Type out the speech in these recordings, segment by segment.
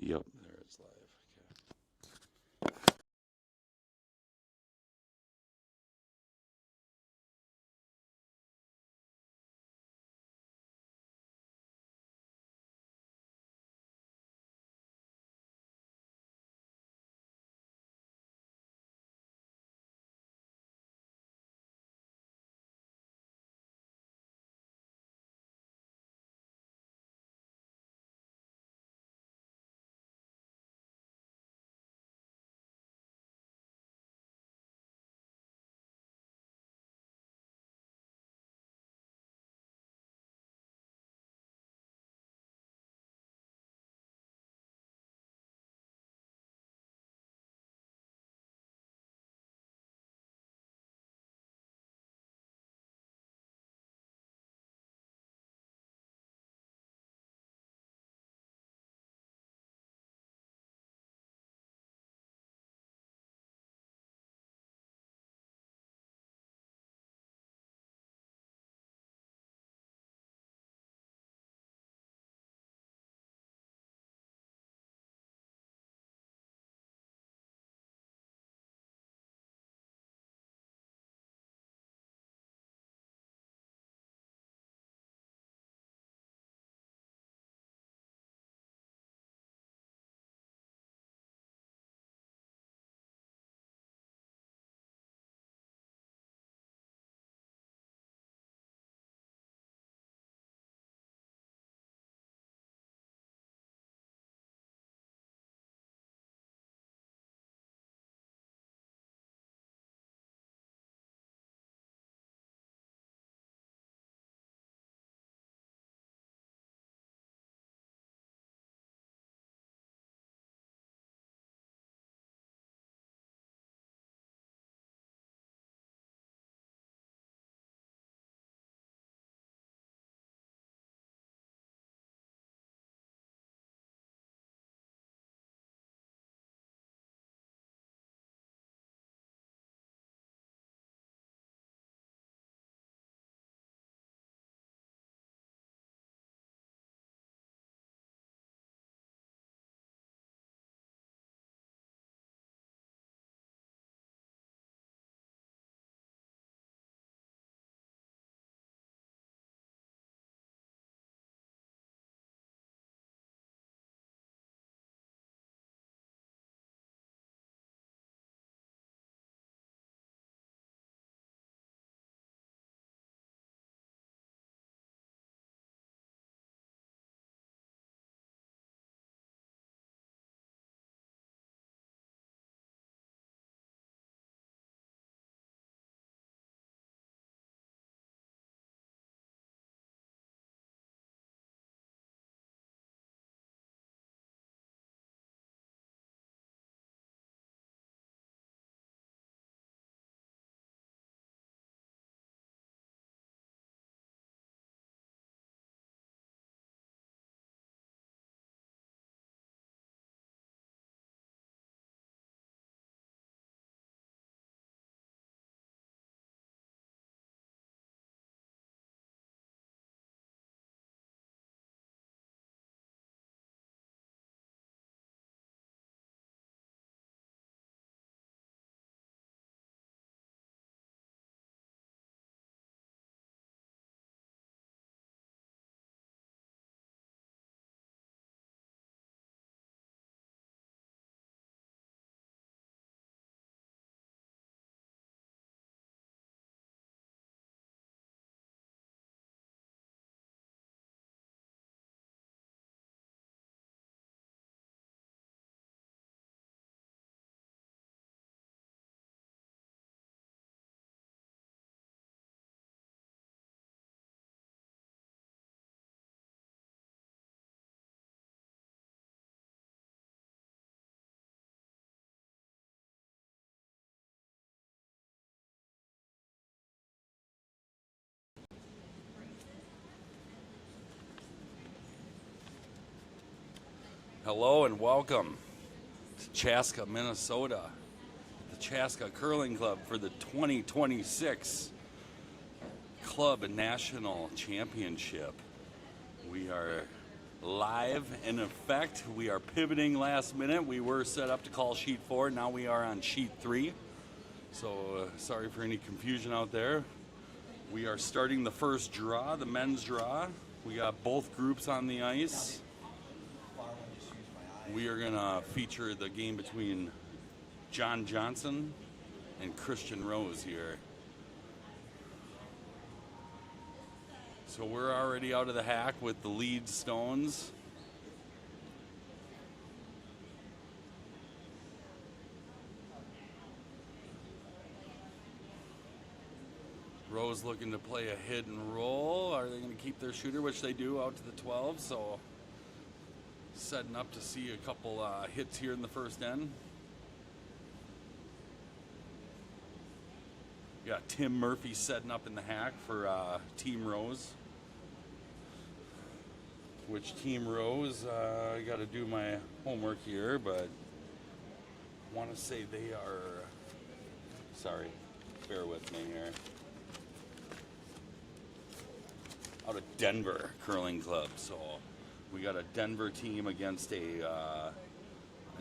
Yep, there it's live. Hello and welcome to Chaska, Minnesota, the Chaska Curling Club for the 2026 Club National Championship. We are live in effect. We are pivoting last minute. We were set up to call sheet 4. Now we are on sheet 3. So sorry for any confusion out there. We are starting the first draw, the men's draw. We got both groups on the ice. We are going to feature the game between John Johnson and Christian Rose here. So we're already out of the hack with the lead stones. Rose looking to play a hit and roll. Are they going to keep their shooter, which they do, out to the 12? So setting up to see a couple hits here in the first end. Got Tim Murphy setting up in the hack for Team Rose. Which Team Rose? I got to do my homework here, but I want to say they are. Sorry, bear with me here. Out of Denver Curling Club. So we got a Denver team against an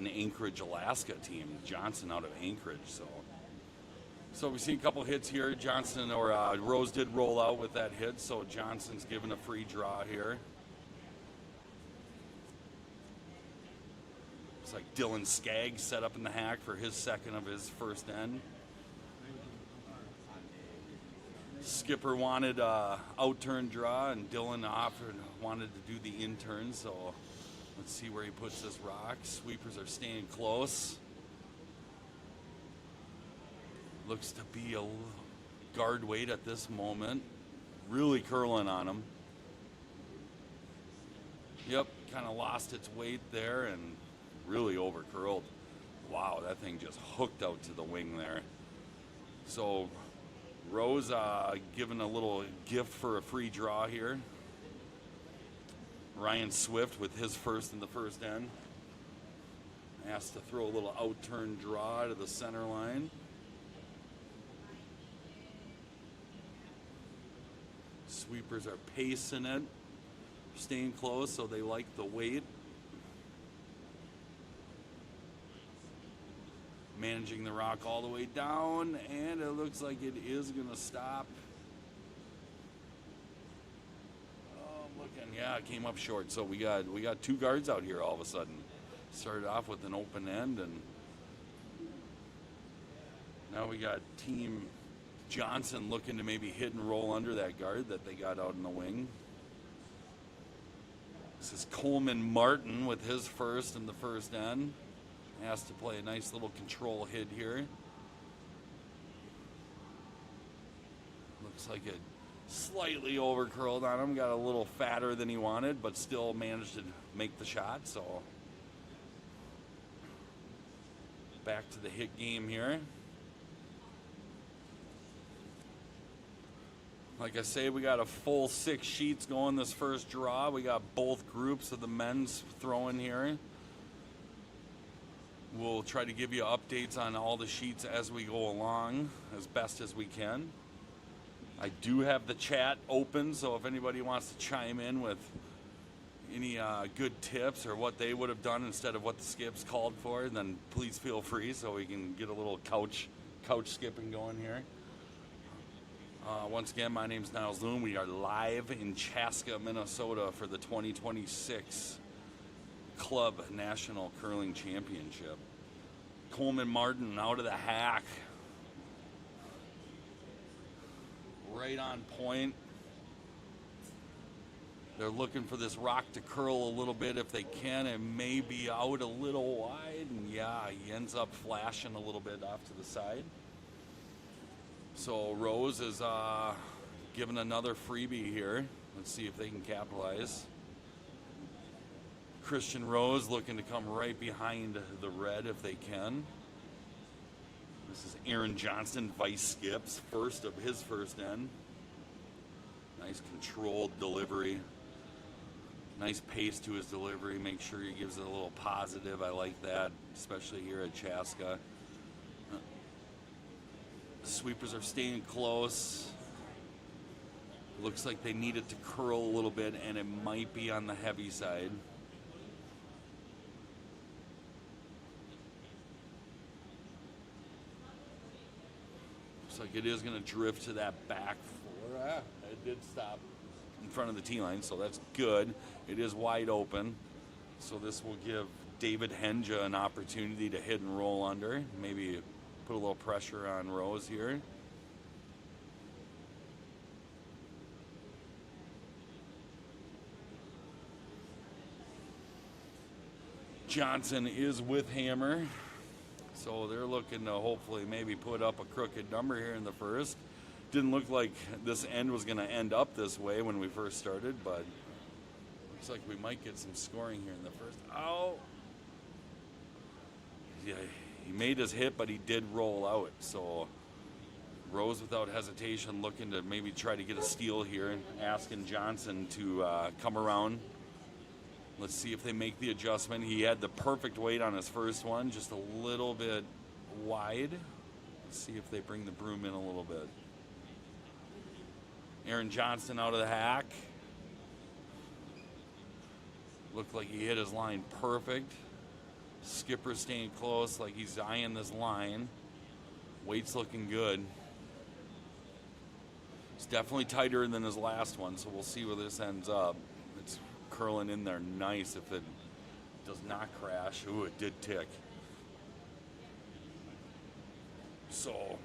Anchorage, Alaska team. Johnson out of Anchorage. So we've seen a couple hits here. Johnson or Rose did roll out with that hit, so Johnson's given a free draw here. It's like Dylan Skaggs set up in the hack for his second of his first end. Skipper wanted out-turn draw, and Dylan wanted to do the in-turn, so let's see where he puts this rock. Sweepers are staying close. Looks to be a guard weight at this moment. Really curling on him. Yep, kind of lost its weight there and really over curled. Wow, that thing just hooked out to the wing there. So Rose giving a little gift for a free draw here. Ryan Swift with his first in the first end. Asked to throw a little out-turn draw to the center line. Sweepers are pacing it, staying close, so they like the weight. Managing the rock all the way down, and it looks like it is going to stop. Oh, I'm looking. Yeah, it came up short. So we got two guards out here all of a sudden. Started off with an open end, and now we got Team Johnson looking to maybe hit and roll under that guard that they got out in the wing. This is Coleman Martin with his first in the first end. Asked to play a nice little control hit here. Looks like it slightly over curled on him. Got a little fatter than he wanted, but still managed to make the shot. So back to the hit game here. Like I say, we got a full 6 sheets going this first draw. We got both groups of the men's throwing here. We'll try to give you updates on all the sheets as we go along as best as we can. I do have the chat open, so if anybody wants to chime in with any good tips or what they would have done instead of what the skips called for, then please feel free so we can get a little couch skipping going here. Once again, my name's Niles Loon. We are live in Chaska, Minnesota for the 2026 Club National Curling Championship. Coleman Martin out of the hack. Right on point. They're looking for this rock to curl a little bit if they can. It may be out a little wide. And yeah, he ends up flashing a little bit off to the side. So Rose is giving another freebie here. Let's see if they can capitalize. Christian Rose looking to come right behind the red if they can. This is Aaron Johnston, vice skips, first of his first end. Nice controlled delivery. Nice pace to his delivery. Make sure he gives it a little positive. I like that, especially here at Chaska. The sweepers are staying close. Looks like they need it to curl a little bit, and it might be on the heavy side. Looks like it is going to drift to that back floor. It did stop in front of the tee line, so that's good. It is wide open, so this will give David Henja an opportunity to hit and roll under. Maybe put a little pressure on Rose here. Johnson is with hammer, so they're looking to hopefully maybe put up a crooked number here in the first. Didn't look like this end was going to end up this way when we first started, but looks like we might get some scoring here in the first. Oh! Yeah, he made his hit, but he did roll out, so Rose without hesitation looking to maybe try to get a steal here and asking Johnson to come around. Let's see if they make the adjustment. He had the perfect weight on his first one, just a little bit wide. Let's see if they bring the broom in a little bit. Aaron Johnston out of the hack. Looked like he hit his line perfect. Skipper staying close, like he's eyeing this line. Weight's looking good. It's definitely tighter than his last one, so we'll see where this ends up. It's curling in there nice if it does not crash. Ooh, it did tick. So,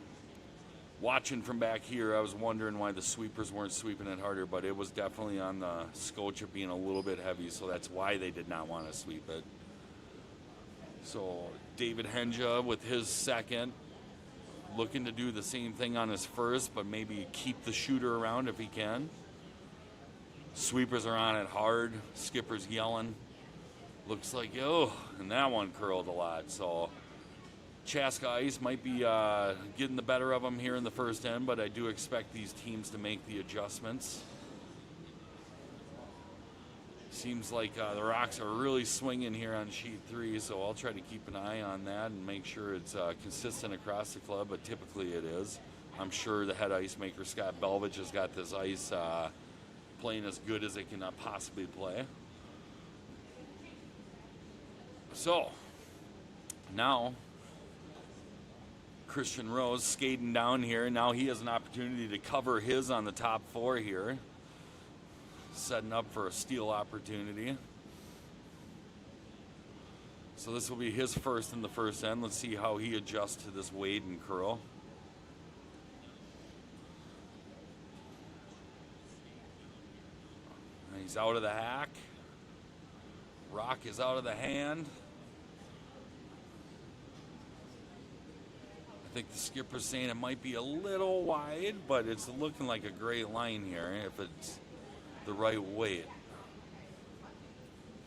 watching from back here, I was wondering why the sweepers weren't sweeping it harder, but it was definitely on the Scotia being a little bit heavy, so that's why they did not want to sweep it. So, David Henja with his second, looking to do the same thing on his first, but maybe keep the shooter around if he can. Sweepers are on it hard. Skipper's yelling. Looks like, oh, and that one curled a lot. So Chaska Ice might be getting the better of them here in the first end, but I do expect these teams to make the adjustments. Seems like the rocks are really swinging here on sheet 3, so I'll try to keep an eye on that and make sure it's consistent across the club, but typically it is. I'm sure the head ice maker, Scott Belvich, has got this ice playing as good as it can possibly play. So, now, Christian Rose skating down here. Now he has an opportunity to cover his on the top 4 here. Setting up for a steal opportunity. So this will be his first in the first end. Let's see how he adjusts to this wade and curl. He's out of the hack. Rock is out of the hand. I think the skipper's saying it might be a little wide, but it's looking like a great line here if it's the right weight.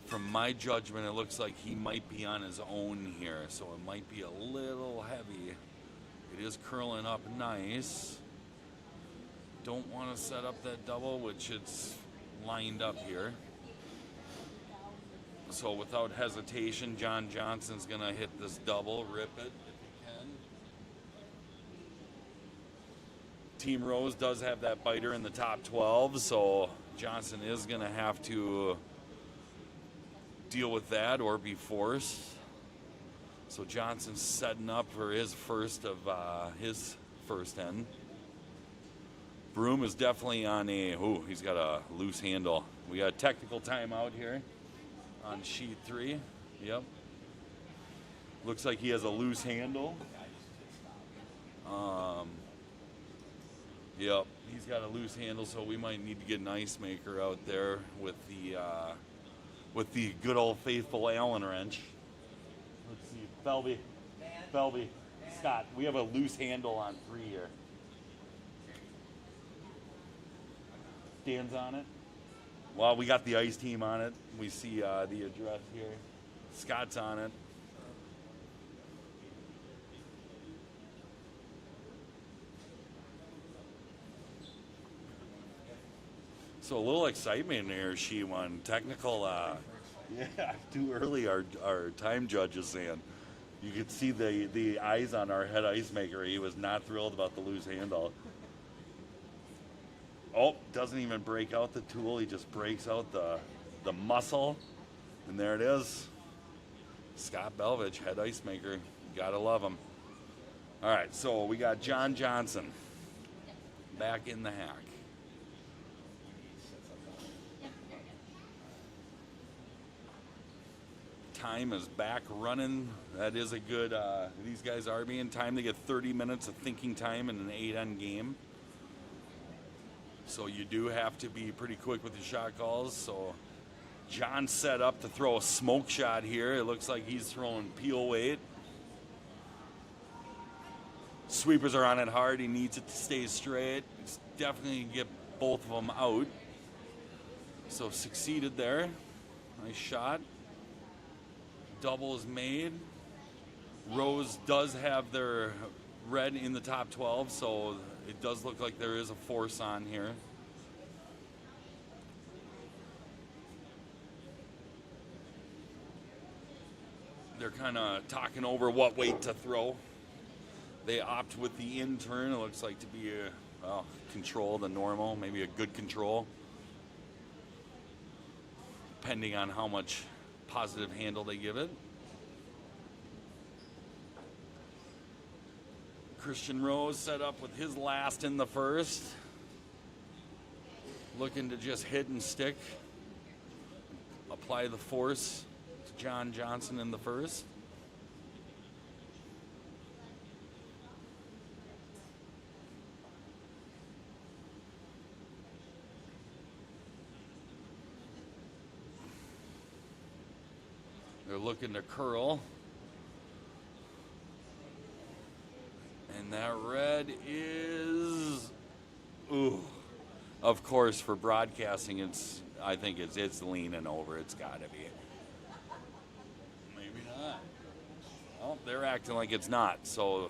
From my judgment, it looks like he might be on his own here, so it might be a little heavy. It is curling up nice. Don't want to set up that double, which it's lined up here. So without hesitation, John Johnson's gonna hit this double, rip it if he can. Team Rose does have that biter in the top 12, so Johnson is gonna have to deal with that or be forced. So Johnson's setting up for his first of his first end. Broom is definitely on a, he's got a loose handle. We got a technical timeout here on sheet 3. Yep. Looks like he has a loose handle. Yep, he's got a loose handle, so we might need to get an ice maker out there with the good old faithful Allen wrench. Let's see, Belby, Scott, we have a loose handle on 3 here. Dan's on it. Well, we got the ice team on it. We see the address here. Scott's on it. So a little excitement here, she won. Technical, yeah, too early, our time judge is saying. You could see the eyes on our head ice maker. He was not thrilled about the loose handle. Oh, doesn't even break out the tool. He just breaks out the muscle. And there it is. Scott Belvich, head ice maker. You gotta love him. All right, so we got John Johnson back in the hack. Time is back running. That is a good, these guys are being timed. They get 30 minutes of thinking time in an 8-end game. So you do have to be pretty quick with your shot calls. So John set up to throw a smoke shot here. It looks like he's throwing peel weight. Sweepers are on it hard. He needs it to stay straight. He's definitely going to get both of them out. So succeeded there. Nice shot. Double is made. Rose does have their red in the top 12, so it does look like there is a force on here. They're kind of talking over what weight to throw. They opt with the in turn. It looks like to be a control, the normal, maybe a good control, depending on how much positive handle they give it. Christian Rose set up with his last in the first. Looking to just hit and stick. Apply the force to John Johnson in the first. They're looking to curl. And that red is, ooh. Of course, for broadcasting, I think it's leaning over. It's got to be. Maybe not. Well, they're acting like it's not. So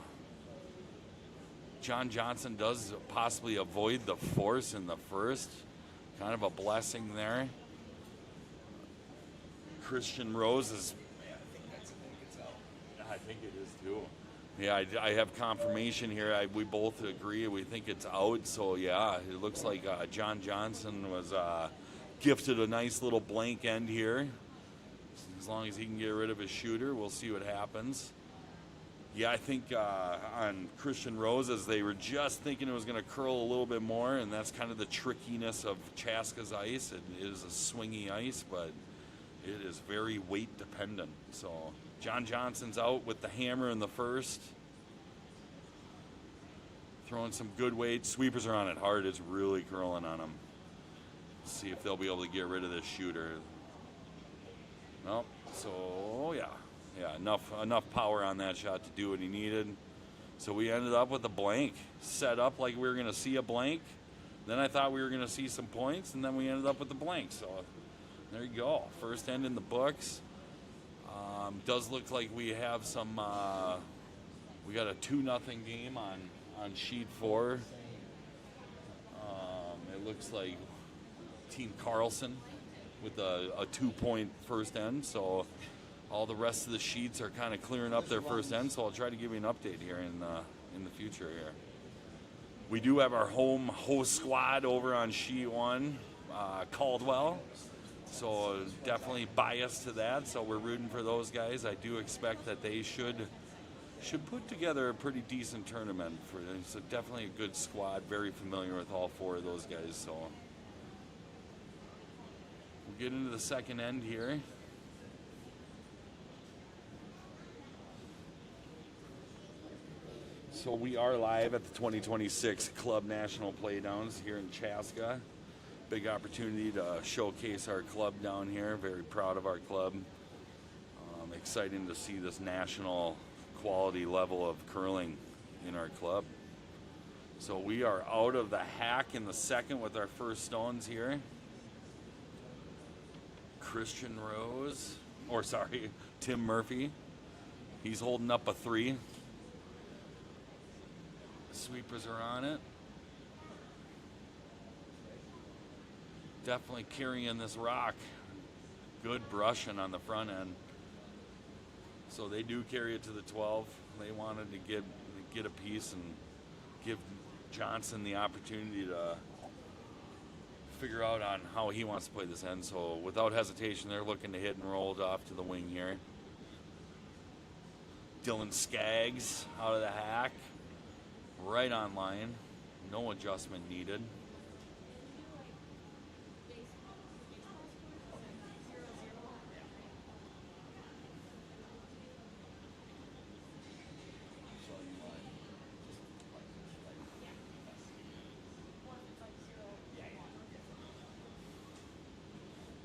John Johnson does possibly avoid the force in the first. Kind of a blessing there. Christian Rose is. I think it is too. Yeah, I have confirmation here. We both agree. We think it's out. So yeah, it looks like John Johnson was gifted a nice little blank end here. As long as he can get rid of his shooter, we'll see what happens. Yeah, I think on Christian Rose, as they were just thinking it was going to curl a little bit more, and that's kind of the trickiness of Chaska's ice. It is a swingy ice, but it is very weight dependent. So John Johnson's out with the hammer in the first. Throwing some good weight. Sweepers are on it hard. It's really curling on them. See if they'll be able to get rid of this shooter. Nope. So yeah, enough power on that shot to do what he needed. So we ended up with a blank. Set up like we were going to see a blank. Then I thought we were going to see some points, and then we ended up with the blank. So there you go. First end in the books. Does look like we have some. We got a 2-0 game on sheet 4. It looks like Team Carlson with a 2-point first end. So all the rest of the sheets are kind of clearing up their first end. So I'll try to give you an update here in the future here. We do have our home host squad over on sheet 1, Caldwell. So definitely biased to that. So we're rooting for those guys. I do expect that they should put together a pretty decent tournament. So definitely a good squad. Very familiar with all 4 of those guys. So we'll get into the second end here. So we are live at the 2026 Club National Playdowns here in Chaska. Big opportunity to showcase our club down here. Very proud of our club. Exciting to see this national quality level of curling in our club. So we are out of the hack in the second with our first stones here. Christian Rose, Tim Murphy. He's holding up a 3. Sweepers are on it. Definitely carrying this rock. Good brushing on the front end. So they do carry it to the 12. They wanted to get a piece and give Johnson the opportunity to figure out on how he wants to play this end. So without hesitation, they're looking to hit and roll it off to the wing here. Dylan Skaggs out of the hack. Right on line. No adjustment needed.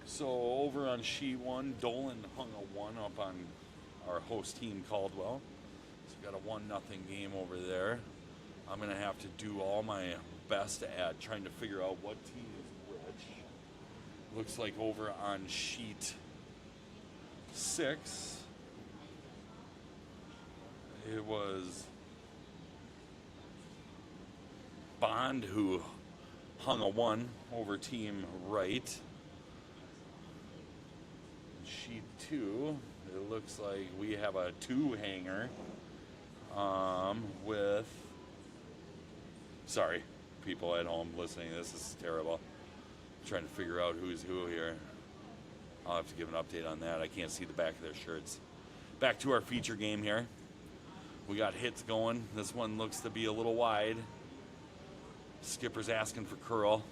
So over on sheet one, Dolan hung a 1 up on our host team Caldwell. So got a 1-0 game over there. I'm gonna have to do all my best at trying to figure out what team is which. Looks like over on sheet 6, it was Bond who hung a 1 over team right. Sheet 2, it looks like we have a 2-hanger with, sorry, people at home listening, this is terrible. I'm trying to figure out who's who here. I'll have to give an update on that. I can't see the back of their shirts. Back to our feature game here. We got hits going. This one looks to be a little wide. Skipper's asking for curl.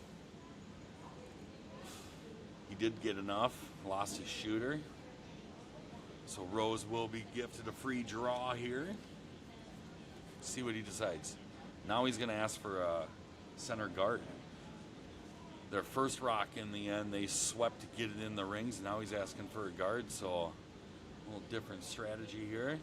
He did get enough, lost his shooter. So Rose will be gifted a free draw here. See what he decides. Now he's gonna ask for a center guard. Their first rock in the end, they swept to get it in the rings. Now he's asking for a guard, so a little different strategy here.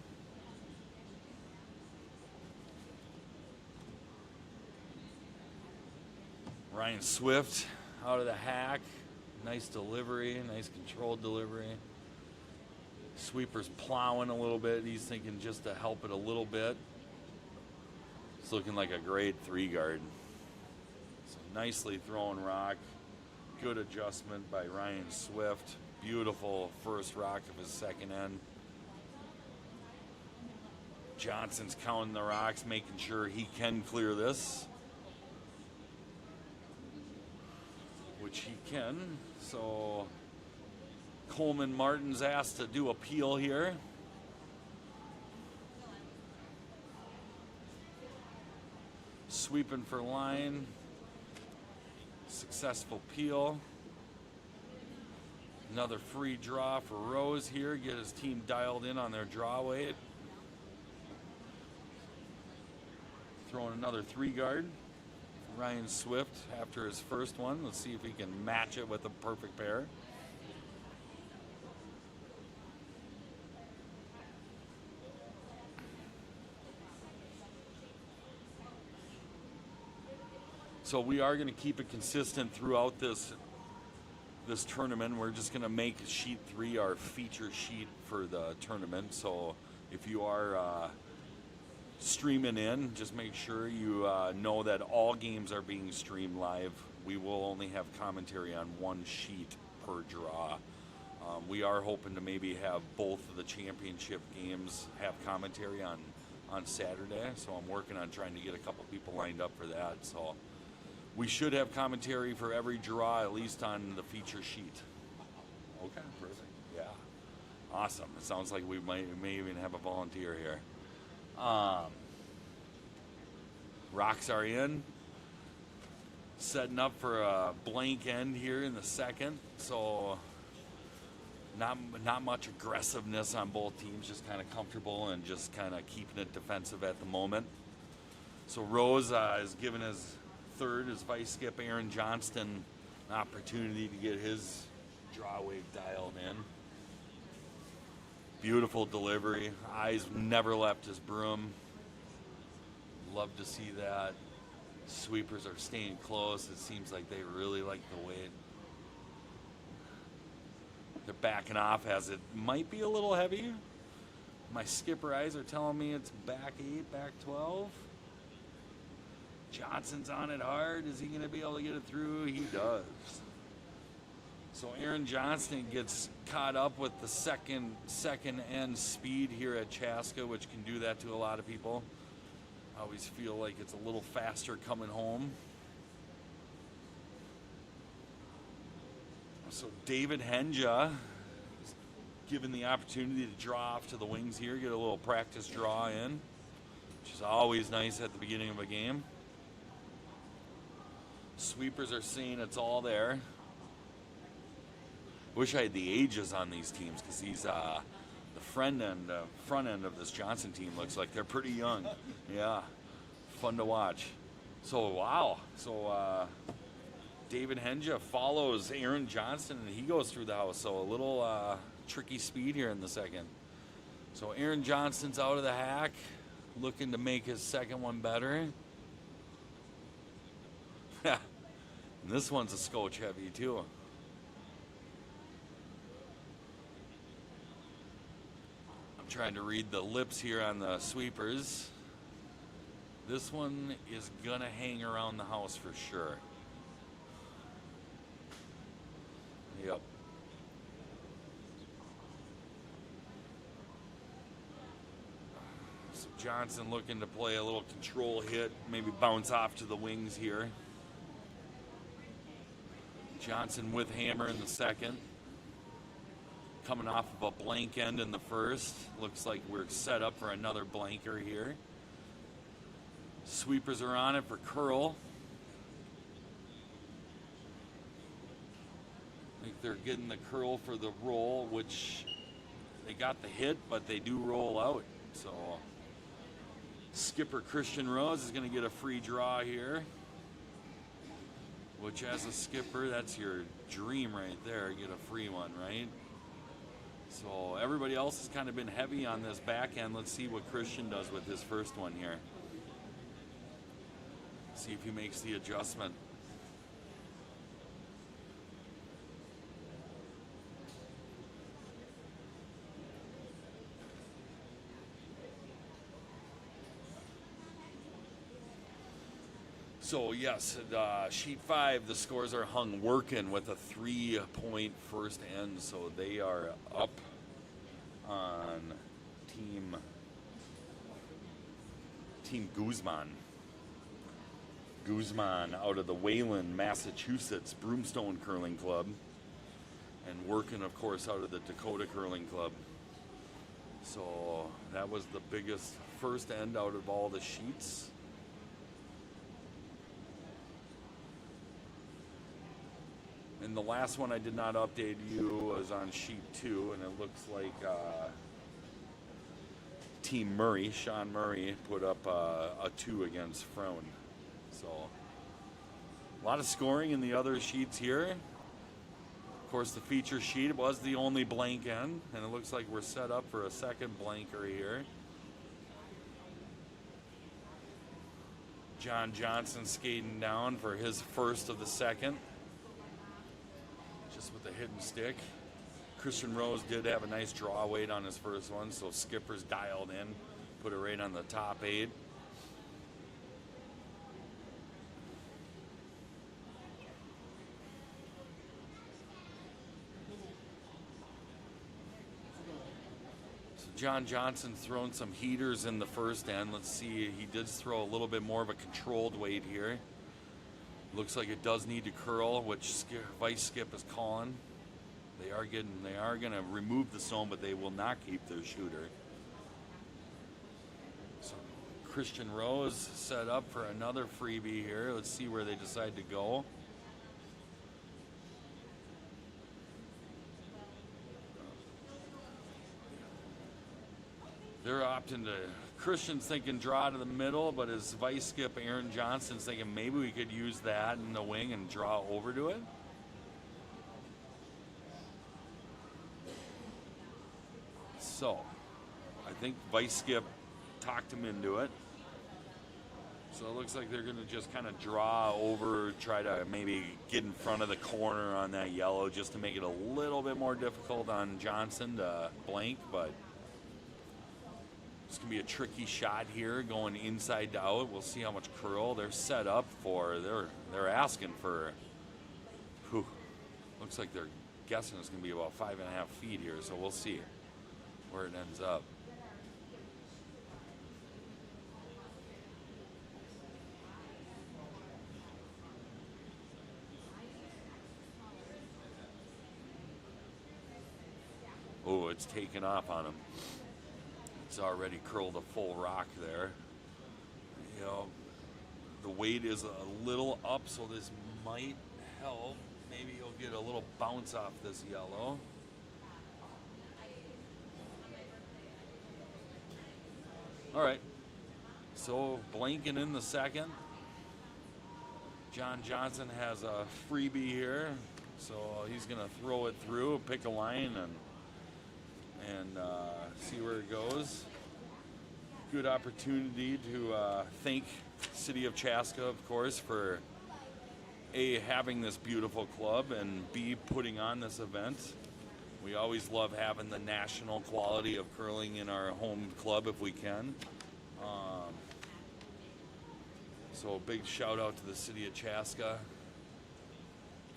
Ryan Swift out of the hack. Nice delivery, nice controlled delivery. Sweeper's plowing a little bit. He's thinking just to help it a little bit. It's looking like a grade 3 guard. So nicely thrown rock. Good adjustment by Ryan Swift. Beautiful first rock of his second end. Johnson's counting the rocks, making sure he can clear this. Which he can. So Coleman Martin's asked to do a peel here. Sweeping for line. Successful peel. Another free draw for Rose here. Get his team dialed in on their draw weight. Throwing another 3 guard. Ryan Swift after his first one. Let's see if he can match it with a perfect pair. So we are going to keep it consistent throughout this tournament. We're just going to make sheet 3 our feature sheet for the tournament. So if you are streaming in, just make sure you know that all games are being streamed live. We will only have commentary on 1 sheet per draw. We are hoping to maybe have both of the championship games have commentary on Saturday, so I'm working on trying to get a couple people lined up for that. So we should have commentary for every draw, at least on the feature sheet. Okay, perfect. Yeah, awesome. It sounds like we may even have a volunteer here. Rocks are in. Setting up for a blank end here in the second. So not much aggressiveness on both teams, just kind of comfortable and just kind of keeping it defensive at the moment. So Rose is giving his third, his vice skip Aaron Johnston, an opportunity to get his draw wave dialed in. Beautiful delivery. Eyes never left his broom. Love to see that. Sweepers are staying close. It seems like they really like the weight. They're backing off as it might be a little heavy. My skipper eyes are telling me it's back 8, back 12. Johnson's on it hard. Is he going to be able to get it through? He does. So Aaron Johnston gets caught up with the second end speed here at Chaska, which can do that to a lot of people. I always feel like it's a little faster coming home. So David Henja is given the opportunity to draw off to the wings here, get a little practice draw in, which is always nice at the beginning of a game. Sweepers are seeing it's all there. Wish I had the ages on these teams, because these the front end of this Johnson team looks like they're pretty young. Yeah, fun to watch. So wow, so David Henja follows Aaron Johnson, and he goes through the house. So a little tricky speed here in the second. So Aaron Johnson's out of the hack, looking to make his second one better. Yeah, and this one's a scotch heavy too. I'm trying to read the lips here on the sweepers. This one is gonna hang around the house for sure. Yep. So Johnson looking to play a little control hit, maybe bounce off to the wings here. Johnson with hammer in the second. Coming off of a blank end in the first. Looks like we're set up for another blanker here. Sweepers are on it for curl. I think they're getting the curl for the roll, which they got the hit, but they do roll out. So skipper Christian Rose is going to get a free draw here, which as a skipper, that's your dream right there. Get a free one, right? So everybody else has kind of been heavy on this back end. Let's see what Christian does with his first one here. See if he makes the adjustment. So yes, sheet 5, the scores are hung working with a 3-point first end, so they are up on Team Guzman. Guzman out of the Wayland, Massachusetts Broomstone Curling Club, and working, of course, out of the Dakota Curling Club. So that was the biggest first end out of all the sheets. And the last one I did not update you was on sheet 2, and it looks like Team Murray, Sean Murray, put up a 2 against Frown. So a lot of scoring in the other sheets here. Of course, the feature sheet was the only blank end, and it looks like we're set up for a second blanker here. John Johnson skating down for his first of the second, just with a hidden stick. Christian Rose did have a nice draw weight on his first one, so skipper's dialed in, put it right on the top 8. John Johnson's thrown some heaters in the first end. Let's see, he did throw a little bit more of a controlled weight here. Looks like it does need to curl, which Vice Skip is calling. They are going to remove the zone, but they will not keep their shooter. So Christian Rose set up for another freebie here. Let's see where they decide to go. They're opting to, Christian's thinking draw to the middle, but his vice skip Aaron Johnson's thinking maybe we could use that in the wing and draw over to it. So I think vice skip talked him into it. So it looks like they're going to just kind of draw over, try to maybe get in front of the corner on that yellow just to make it a little bit more difficult on Johnson to blank, but it's going to be a tricky shot here going inside to out. We'll see how much curl they're set up for. They're asking for, looks like they're guessing it's going to be about 5.5 feet here, so we'll see where it ends up. it's taken off on him. It's already curled a full rock there. You know, the weight is a little up, so this might help. Maybe you'll get a little bounce off this yellow. All right, so blanking in the second. John Johnson has a freebie here, so he's gonna throw it through, pick a line, and see where it goes. Good opportunity to thank City of Chaska, of course, for A, having this beautiful club, and B, putting on this event. We always love having the national quality of curling in our home club if we can. So a big shout out to the City of Chaska.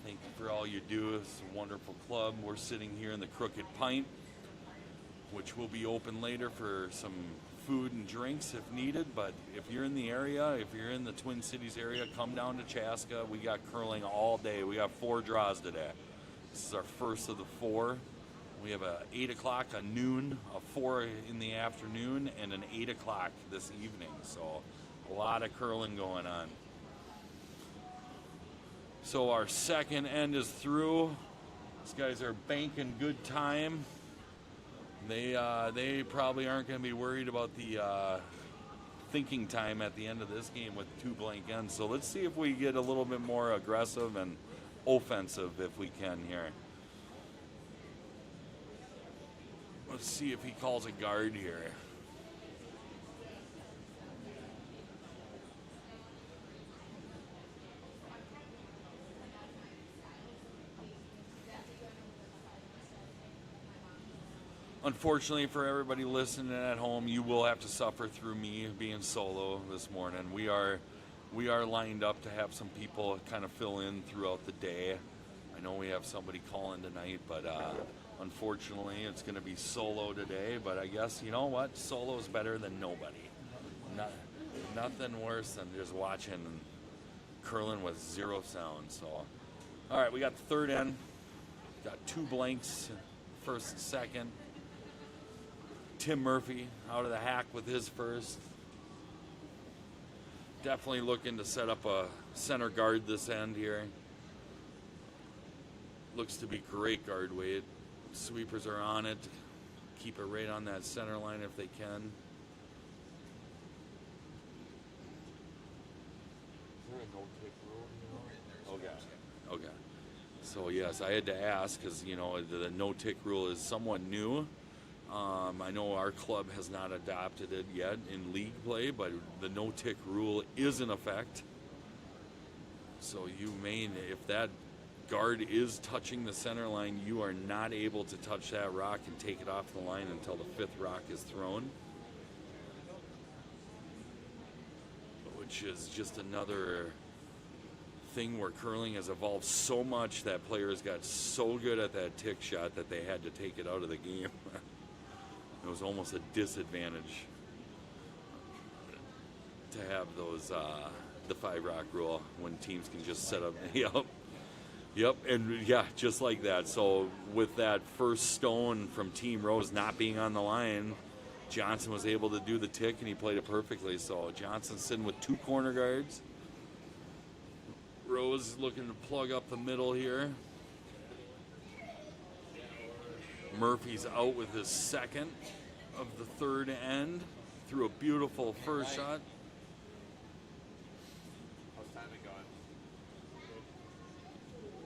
Thank you for all you do. It's a wonderful club. We're sitting here in the Crooked Pint, which will be open later for some food and drinks if needed. But if you're in the area, if you're in the Twin Cities area, come down to Chaska. We got curling all day. We got 4 draws today. This is our first of the 4. We have a 8 o'clock, a noon, a 4 in the afternoon, and an 8 o'clock this evening. So a lot of curling going on. So our second end is through. These guys are banking good time. They probably aren't going to be worried about the thinking time at the end of this game with 2 blank ends. So let's see if we get a little bit more aggressive and offensive if we can here. Let's see if he calls a guard here. Unfortunately for everybody listening at home, you will have to suffer through me being solo this morning. We are lined up to have some people kind of fill in throughout the day. I know we have somebody calling tonight, but unfortunately it's going to be solo today. But I guess, you know what? Solo is better than nobody. Nothing worse than just watching curling with 0 sound. So, all right, we got the third end. Got 2 blanks, first and second. Tim Murphy out of the hack with his first. Definitely looking to set up a center guard this end here. Looks to be great guard weight. Sweepers are on it. Keep it right on that center line if they can. Is there a no-kick rule? Okay. So yes, I had to ask because, you know, the no-tick rule is somewhat new. I know our club has not adopted it yet in league play, but the no-tick rule is in effect. So you may, if that guard is touching the center line, you are not able to touch that rock and take it off the line until the 5th rock is thrown. Which is just another thing where curling has evolved so much that players got so good at that tick shot that they had to take it out of the game. It was almost a disadvantage to have those the 5 rock rule when teams can just set up. Yep, and yeah, just like that. So with that first stone from Team Rose not being on the line, Johnson was able to do the tick and he played it perfectly. So Johnson's sitting with 2 corner guards. Rose looking to plug up the middle here. Murphy's out with his second of the third end. Threw a beautiful first shot. How's timing going?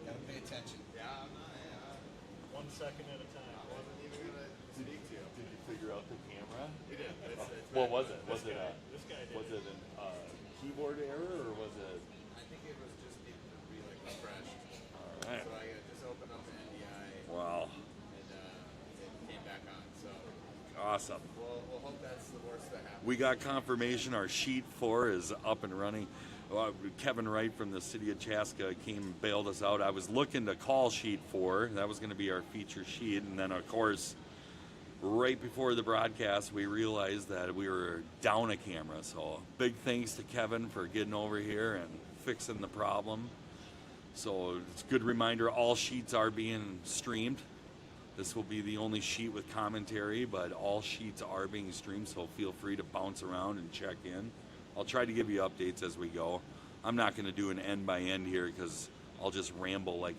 Gotta pay attention. Yeah, I'm not. 1 second at a time. I wasn't even gonna speak to you. Did you figure out the camera? We did. It's What was it? Was This guy did. it a keyboard error or was it? I think it was just needing to be like refreshed. All right. So I just opened up the NDI Wow. and it came back on. So Awesome. we'll hope that's the worst that happens. We got confirmation our sheet 4 is up and running. Kevin Wright from the City of Chaska came and bailed us out. I was looking to call sheet 4. That was going to be our feature sheet. And then, of course, right before the broadcast, we realized that we were down a camera. So big thanks to Kevin for getting over here and fixing the problem. So it's a good reminder, all sheets are being streamed. This will be the only sheet with commentary, but all sheets are being streamed, so feel free to bounce around and check in. I'll try to give you updates as we go. I'm not going to do an end by end here because I'll just ramble like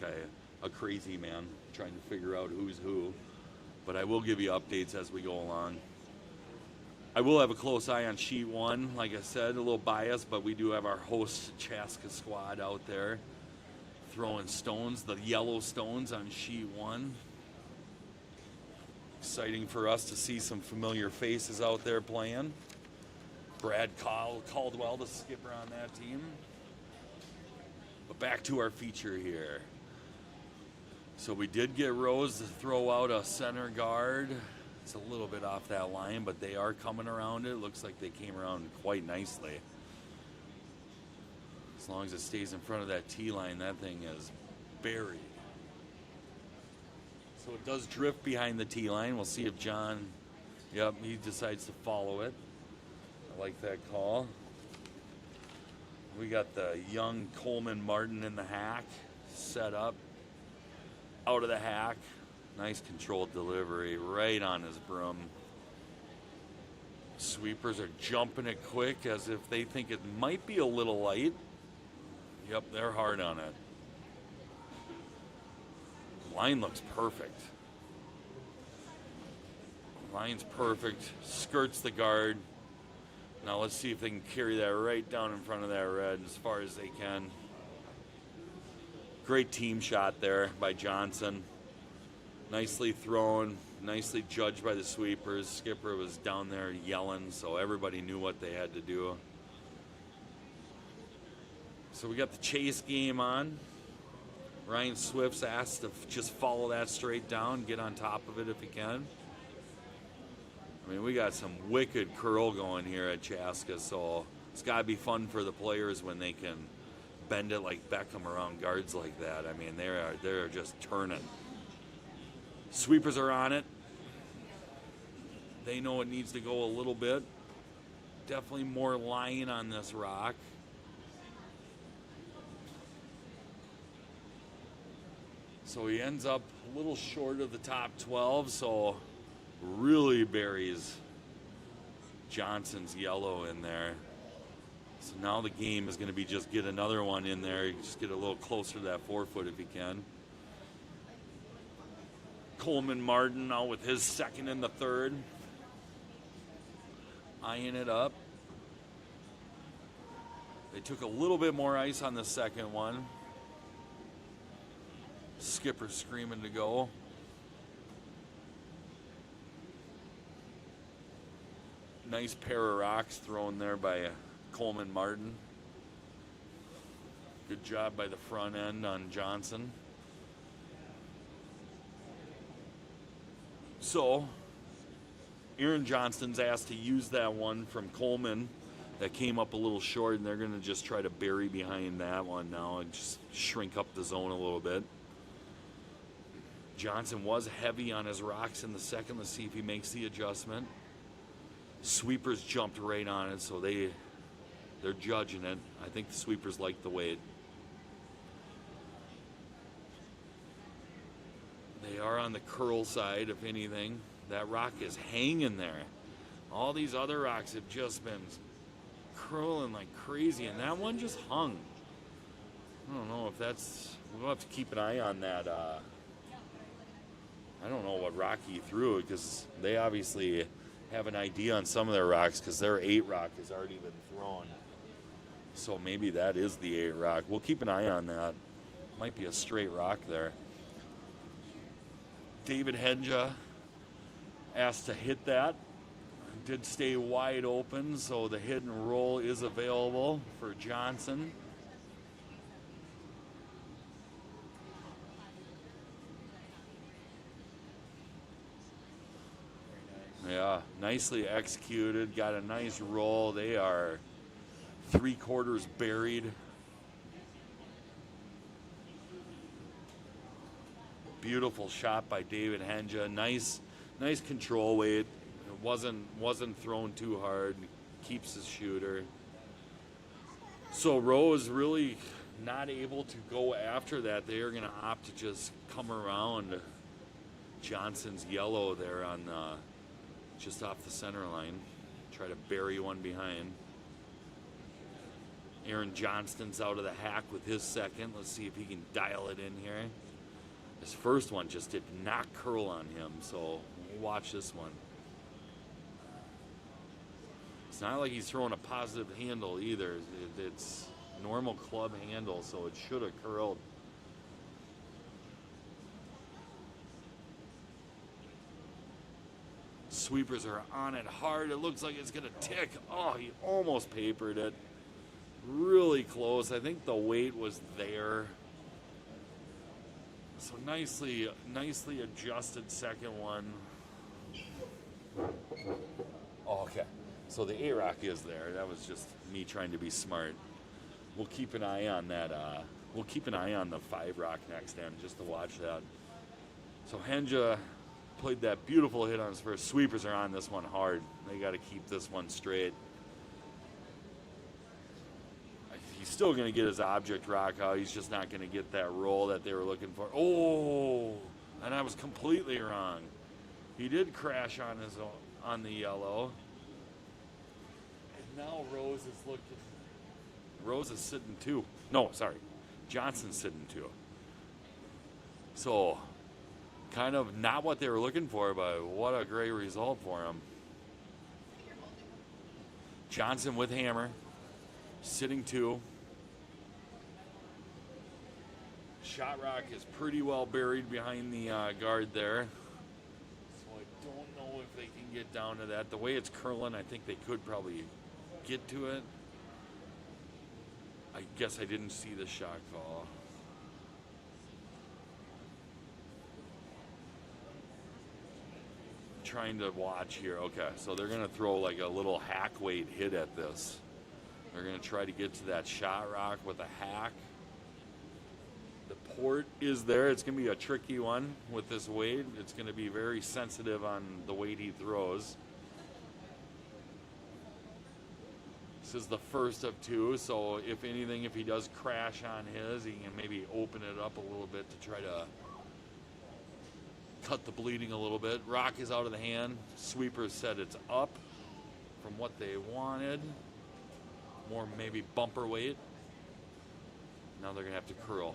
a crazy man trying to figure out who's who. But I will give you updates as we go along. I will have a close eye on sheet 1. Like I said, a little biased, but we do have our host Chaska squad out there throwing stones, the yellow stones on sheet 1. Exciting for us to see some familiar faces out there playing. Brad Caldwell, the skipper on that team. But back to our feature here. So we did get Rose to throw out a center guard. It's a little bit off that line, but they are coming around it. Looks like they came around quite nicely. As long as it stays in front of that tee line, that thing is buried. So it does drift behind the tee line. We'll see if John, he decides to follow it. I like that call. We got the young Coleman Martin in the hack, set up, out of the hack. Nice controlled delivery, right on his broom. Sweepers are jumping it quick as if they think it might be a little light. Yep, they're hard on it. Line looks perfect. Line's perfect, skirts the guard. Now let's see if they can carry that right down in front of that red as far as they can. Great team shot there by Johnson. Nicely thrown, nicely judged by the sweepers. Skipper was down there yelling, so everybody knew what they had to do. So we got the chase game on. Ryan Swift's asked to just follow that straight down, get on top of it if he can. I mean, we got some wicked curl going here at Chaska, so it's got to be fun for the players when they can bend it like Beckham around guards like that. I mean, they're just turning. Sweepers are on it. They know it needs to go a little bit. Definitely more line on this rock. So he ends up a little short of the top 12, so really buries Johnson's yellow in there. So now the game is going to be just get another one in there. Just get a little closer to that 4 foot if you can. Coleman Martin now with his second and the third. Eyeing it up. They took a little bit more ice on the second one. Skipper screaming to go. Nice pair of rocks thrown there by Coleman Martin. Good job by the front end on Johnson. So, Aaron Johnston's asked to use that one from Coleman that came up a little short, and they're going to just try to bury behind that one now and just shrink up the zone a little bit. Johnson was heavy on his rocks in the second. Let's see if he makes the adjustment. Sweepers jumped right on it, so they're judging it. I think the sweepers like the weight. They are on the curl side, if anything. That rock is hanging there. All these other rocks have just been curling like crazy, and that one just hung. I don't know if that's... We'll have to keep an eye on that. I don't know what rock he threw, because they obviously have an idea on some of their rocks, because their 8 rock has already been thrown. So maybe that is the 8 rock. We'll keep an eye on that. Might be a straight rock there. David Henja asked to hit that. Did stay wide open, so the hit and roll is available for Johnson. Yeah, nicely executed. Got a nice roll. They are 3/4 buried. Beautiful shot by David Henja. Nice control weight. It wasn't thrown too hard. Keeps his shooter. So Rose really not able to go after that. They are going to opt to just come around Johnson's yellow there on just off the center line. Try to bury one behind. Aaron Johnston's out of the hack with his second. Let's see if he can dial it in here. His first one just did not curl on him, so we'll watch this one. It's not like he's throwing a positive handle either. It's normal club handle, so it should have curled. Sweepers are on it hard. It looks like it's going to tick. Oh, he almost papered it. Really close. I think the weight was there. So nicely adjusted second one. Oh, okay. So the A-Rock is there. That was just me trying to be smart. We'll keep an eye on that. We'll keep an eye on the 5-Rock next end just to watch that. So Henja played that beautiful hit on his first. Sweepers are on this one hard. They got to keep this one straight. He's still going to get his object rock out. He's just not going to get that roll that they were looking for. Oh, and I was completely wrong. He did crash on the yellow. And now Rose is looking. Rose is sitting 2. No, sorry. Johnson's sitting 2. So, kind of not what they were looking for, but what a great result for him. Johnson with hammer, sitting 2. Shot rock is pretty well buried behind the guard there. So I don't know if they can get down to that. The way it's curling, I think they could probably get to it. I guess I didn't see the shot call. Trying to watch here. Okay, so they're going to throw like a little hack weight hit at this. They're going to try to get to that shot rock with a hack. The port is there. It's going to be a tricky one with this weight. It's going to be very sensitive on the weight he throws. This is the first of 2, so if anything, if he does crash on his, he can maybe open it up a little bit to try to cut the bleeding a little bit. Rock is out of the hand. Sweepers said it's up from what they wanted. More maybe bumper weight. Now they're going to have to curl.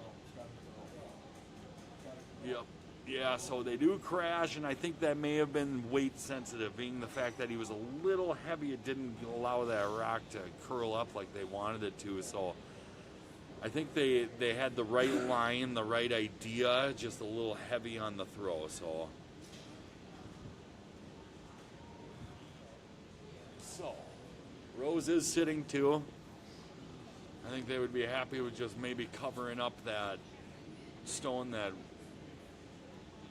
Yep. Yeah, so they do crash, and I think that may have been weight sensitive, being the fact that he was a little heavy. It didn't allow that rock to curl up like they wanted it to. So I think they had the right line, the right idea, just a little heavy on the throw. So Rose is sitting 2. I think they would be happy with just maybe covering up that stone that,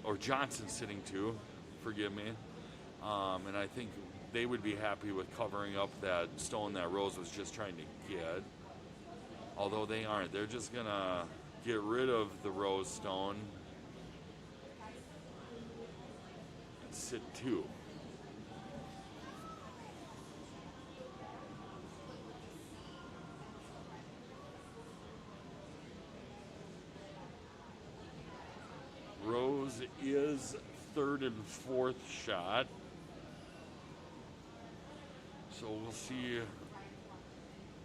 or Johnson sitting 2, forgive me. And I think they would be happy with covering up that stone that Rose was just trying to get. Although they aren't. They're just going to get rid of the Rose stone and sit 2. Rose is 3rd and 4th shot. So we'll see.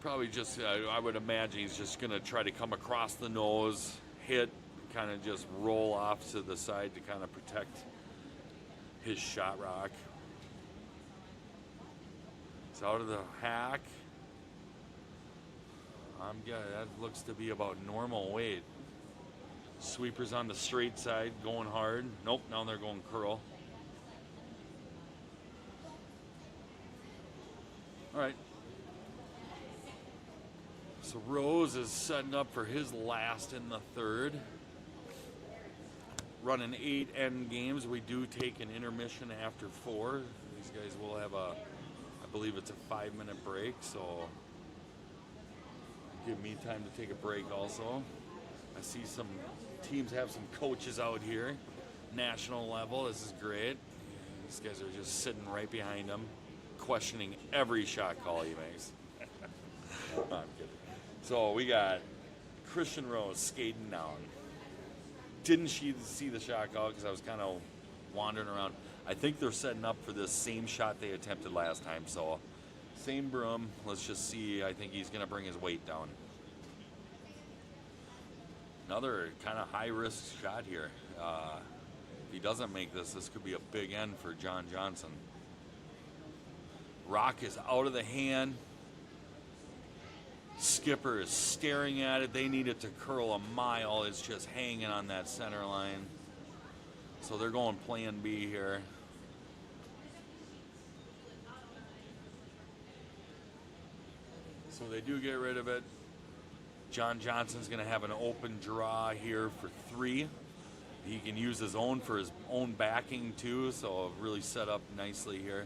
Probably just, I would imagine he's just going to try to come across the nose, hit, kind of just roll off to the side to kind of protect his shot rock. It's out of the hack. That looks to be about normal weight. Sweepers on the straight side, going hard. Nope, now they're going curl. All right. So Rose is setting up for his last in the 3rd. Running 8 end games. We do take an intermission after 4. These guys will have I believe it's a 5-minute break, so give me time to take a break also. I see some teams have some coaches out here, national level. This is great. These guys are just sitting right behind him, questioning every shot call he makes. No, I'm kidding. So we got Christian Rose skating down. Didn't see the shot call because I was kind of wandering around. I think they're setting up for this same shot they attempted last time. So same broom. Let's just see. I think he's going to bring his weight down. Another kind of high-risk shot here. If he doesn't make this, this could be a big end for John Johnson. Rock is out of the hand. Skipper is staring at it. They need it to curl a mile. It's just hanging on that center line. So they're going plan B here. So they do get rid of it. John Johnson's going to have an open draw here for 3. He can use his own for his own backing too, so really set up nicely here.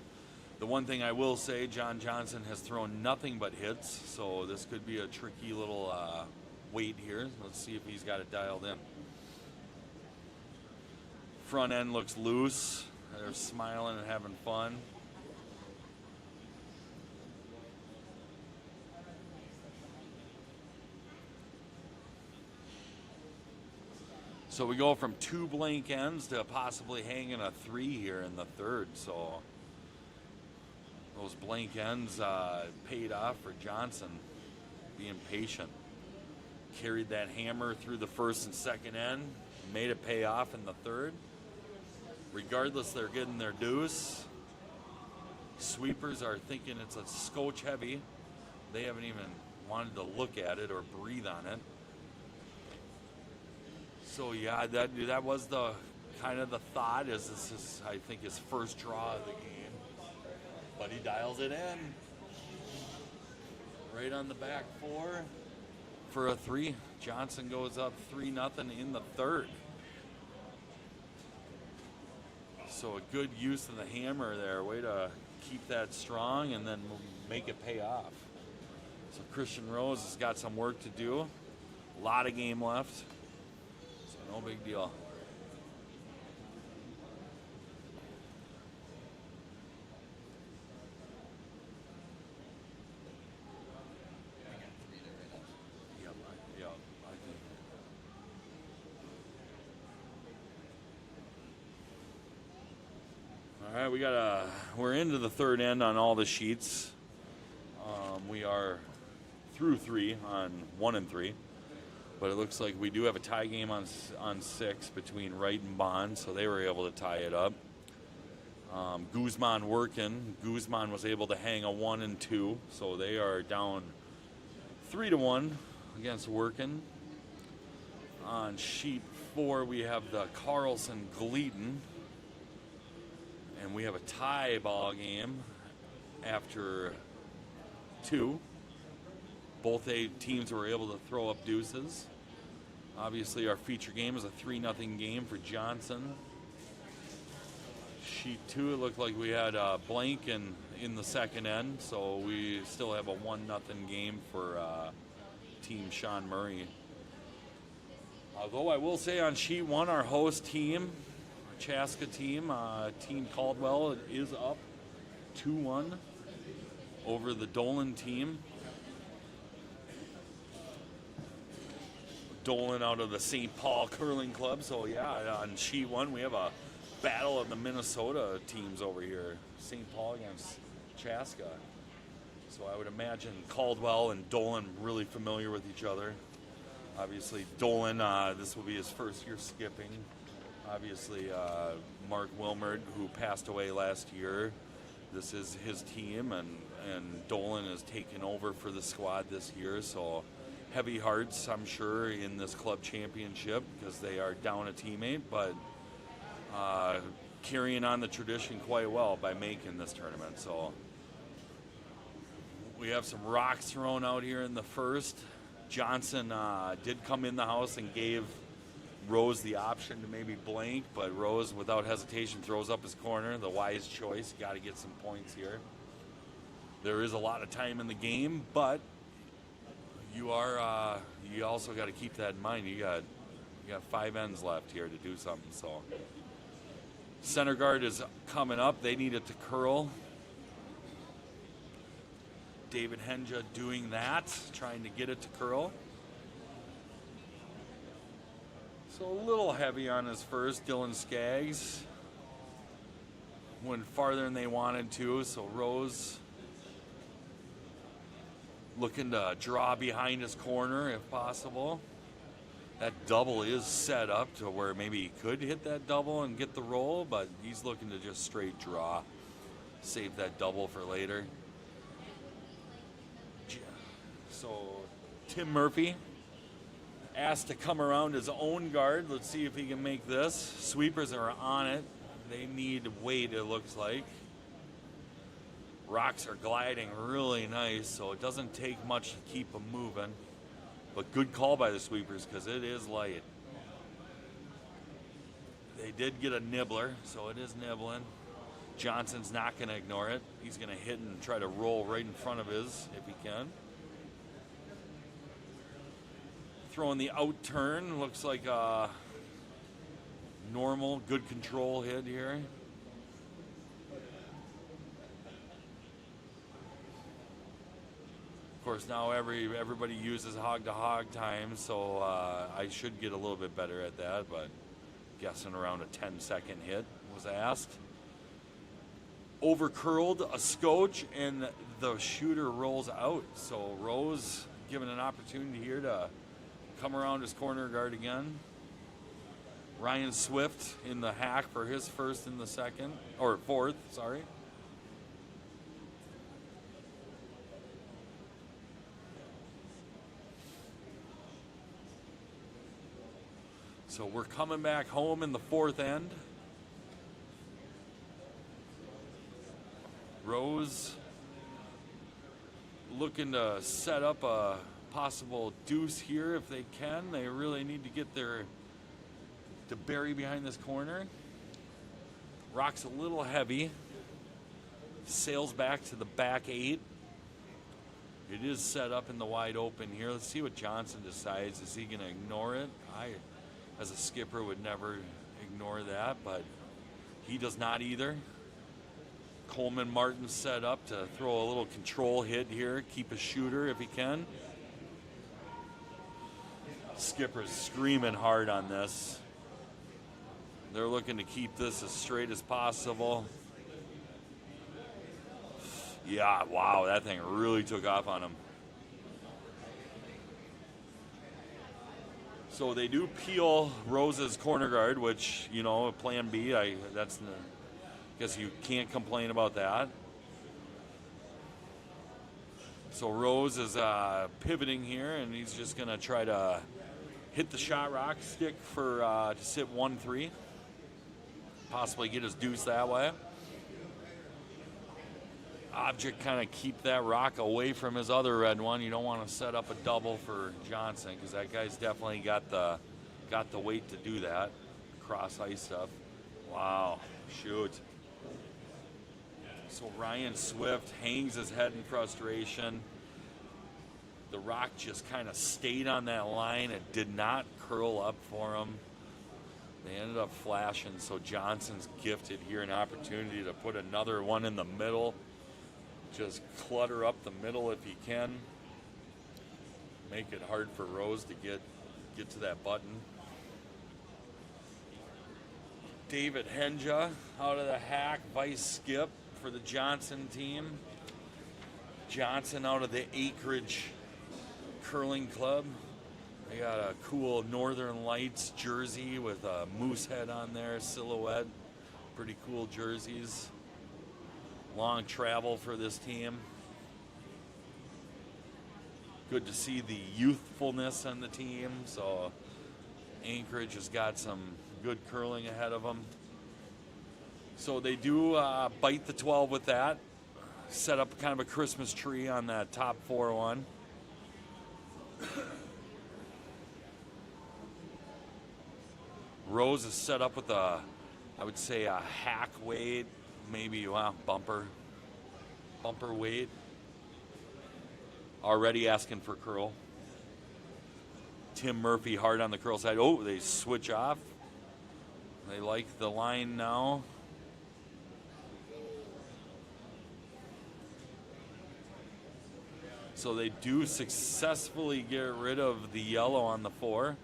The one thing I will say, John Johnson has thrown nothing but hits, so this could be a tricky little weight here. Let's see if he's got it dialed in. Front end looks loose. They're smiling and having fun. So we go from 2 blank ends to possibly hanging a 3 here in the third. So those blank ends paid off for Johnson, being patient. Carried that hammer through the first and second end, made it pay off in the third. Regardless, they're getting their deuce. Sweepers are thinking it's a scotch heavy. They haven't even wanted to look at it or breathe on it. So yeah, that was the kind of the thought. This is, I think, his first draw of the game, but he dials it in right on the back 4 for a 3. Johnson goes up 3-0 in the third. So a good use of the hammer there. Way to keep that strong and then make it pay off. So Christian Rose has got some work to do. A lot of game left. So no big deal. Yep, I think. All right, we're into the third end on all the sheets. We are through 3 on 1 and 3, but it looks like we do have a tie game on 6 between Wright and Bond, so they were able to tie it up. Guzman working. Guzman was able to hang a 1 and 2, so they are down 3-1 against Working. On sheet 4, we have the Carlson Gleaton. And we have a tie ball game after 2. Both teams were able to throw up deuces. Obviously, our feature game is a 3-0 game for Johnson. Sheet 2, it looked like we had a blank in the second end, so we still have a 1-0 game for Team Sean Murray. Although I will say on sheet 1, our host team, Chaska team, Team Caldwell, is up 2-1 over the Dolan team. Dolan out of the St. Paul Curling Club. So yeah, on sheet 1 we have a battle of the Minnesota teams over here. St. Paul against Chaska. So I would imagine Caldwell and Dolan really familiar with each other. Obviously Dolan, this will be his first year skipping. Obviously, Mark Wilmert, who passed away last year, this is his team, and Dolan is taking over for the squad this year. So heavy hearts, I'm sure, in this club championship because they are down a teammate, but carrying on the tradition quite well by making this tournament. So we have some rocks thrown out here in the first. Johnson did come in the house and gave Rose the option to maybe blank, but Rose, without hesitation, throws up his corner. The wise choice. Got to get some points here. There is a lot of time in the game, but you also got to keep that in mind. You got 5 ends left here to do something. So center guard is coming up. They need it to curl. David Henja doing that, trying to get it to curl. So a little heavy on his first, Dylan Skaggs. went farther than they wanted to, so Rose looking to draw behind his corner if possible. That double is set up to where maybe he could hit that double and get the roll, but he's looking to just straight draw. Save that double for later. So Tim Murphy asked to come around his own guard. Let's see if he can make this. Sweepers are on it. They need weight, it looks like. Rocks are gliding really nice, so it doesn't take much to keep them moving. But good call by the sweepers because it is light. They did get a nibbler, so it is nibbling. Johnson's not going to ignore it. He's going to hit and try to roll right in front of his if he can. Throwing the out turn. Looks like a normal, good control hit here. Of course, now everybody uses hog-to-hog time, so I should get a little bit better at that, but guessing around a 10-second hit was asked. Over curled a scotch, and the shooter rolls out. So Rose given an opportunity here to come around his corner guard again. Ryan Swift in the hack for his first in the second, or fourth, sorry. So we're coming back home in the fourth end. Rose looking to set up a possible deuce here if they can. They really need to get to bury behind this corner. Rock's a little heavy. Sails back to the back 8. It is set up in the wide open here. Let's see what Johnson decides. Is he going to ignore it? I, as a skipper, would never ignore that, but he does not either. Coleman Martin set up to throw a little control hit here, keep a shooter if he can. Skipper's screaming hard on this. They're looking to keep this as straight as possible. Yeah, wow, that thing really took off on him. So they do peel Rose's corner guard, which, you know, plan B, guess you can't complain about that. So Rose is pivoting here, and he's just going to try to hit the shot rock stick for to sit 1-3. Possibly get his deuce that way. Object kind of keep that rock away from his other red one. You don't want to set up a double for Johnson because that guy's definitely got the weight to do that. Cross ice stuff. Wow, shoot. So Ryan Swift hangs his head in frustration. The rock just kind of stayed on that line. It did not curl up for him. They ended up flashing, so Johnson's gifted here an opportunity to put another one in the middle. Just clutter up the middle if he can. Make it hard for Rose to get to that button. David Henja out of the hack, vice skip for the Johnson team. Johnson out of the Acreage Curling Club. They got a cool Northern Lights jersey with a moose head on there, silhouette. Pretty cool jerseys. Long travel for this team. Good to see the youthfulness on the team. So Anchorage has got some good curling ahead of them. So they do bite the 12 with that. Set up kind of a Christmas tree on that top 4-1. Rose is set up with I would say a hack weight, maybe bumper weight. Already asking for curl. Tim Murphy hard on the curl side. Oh, they switch off. They like the line now. So they do successfully get rid of the yellow on the 4.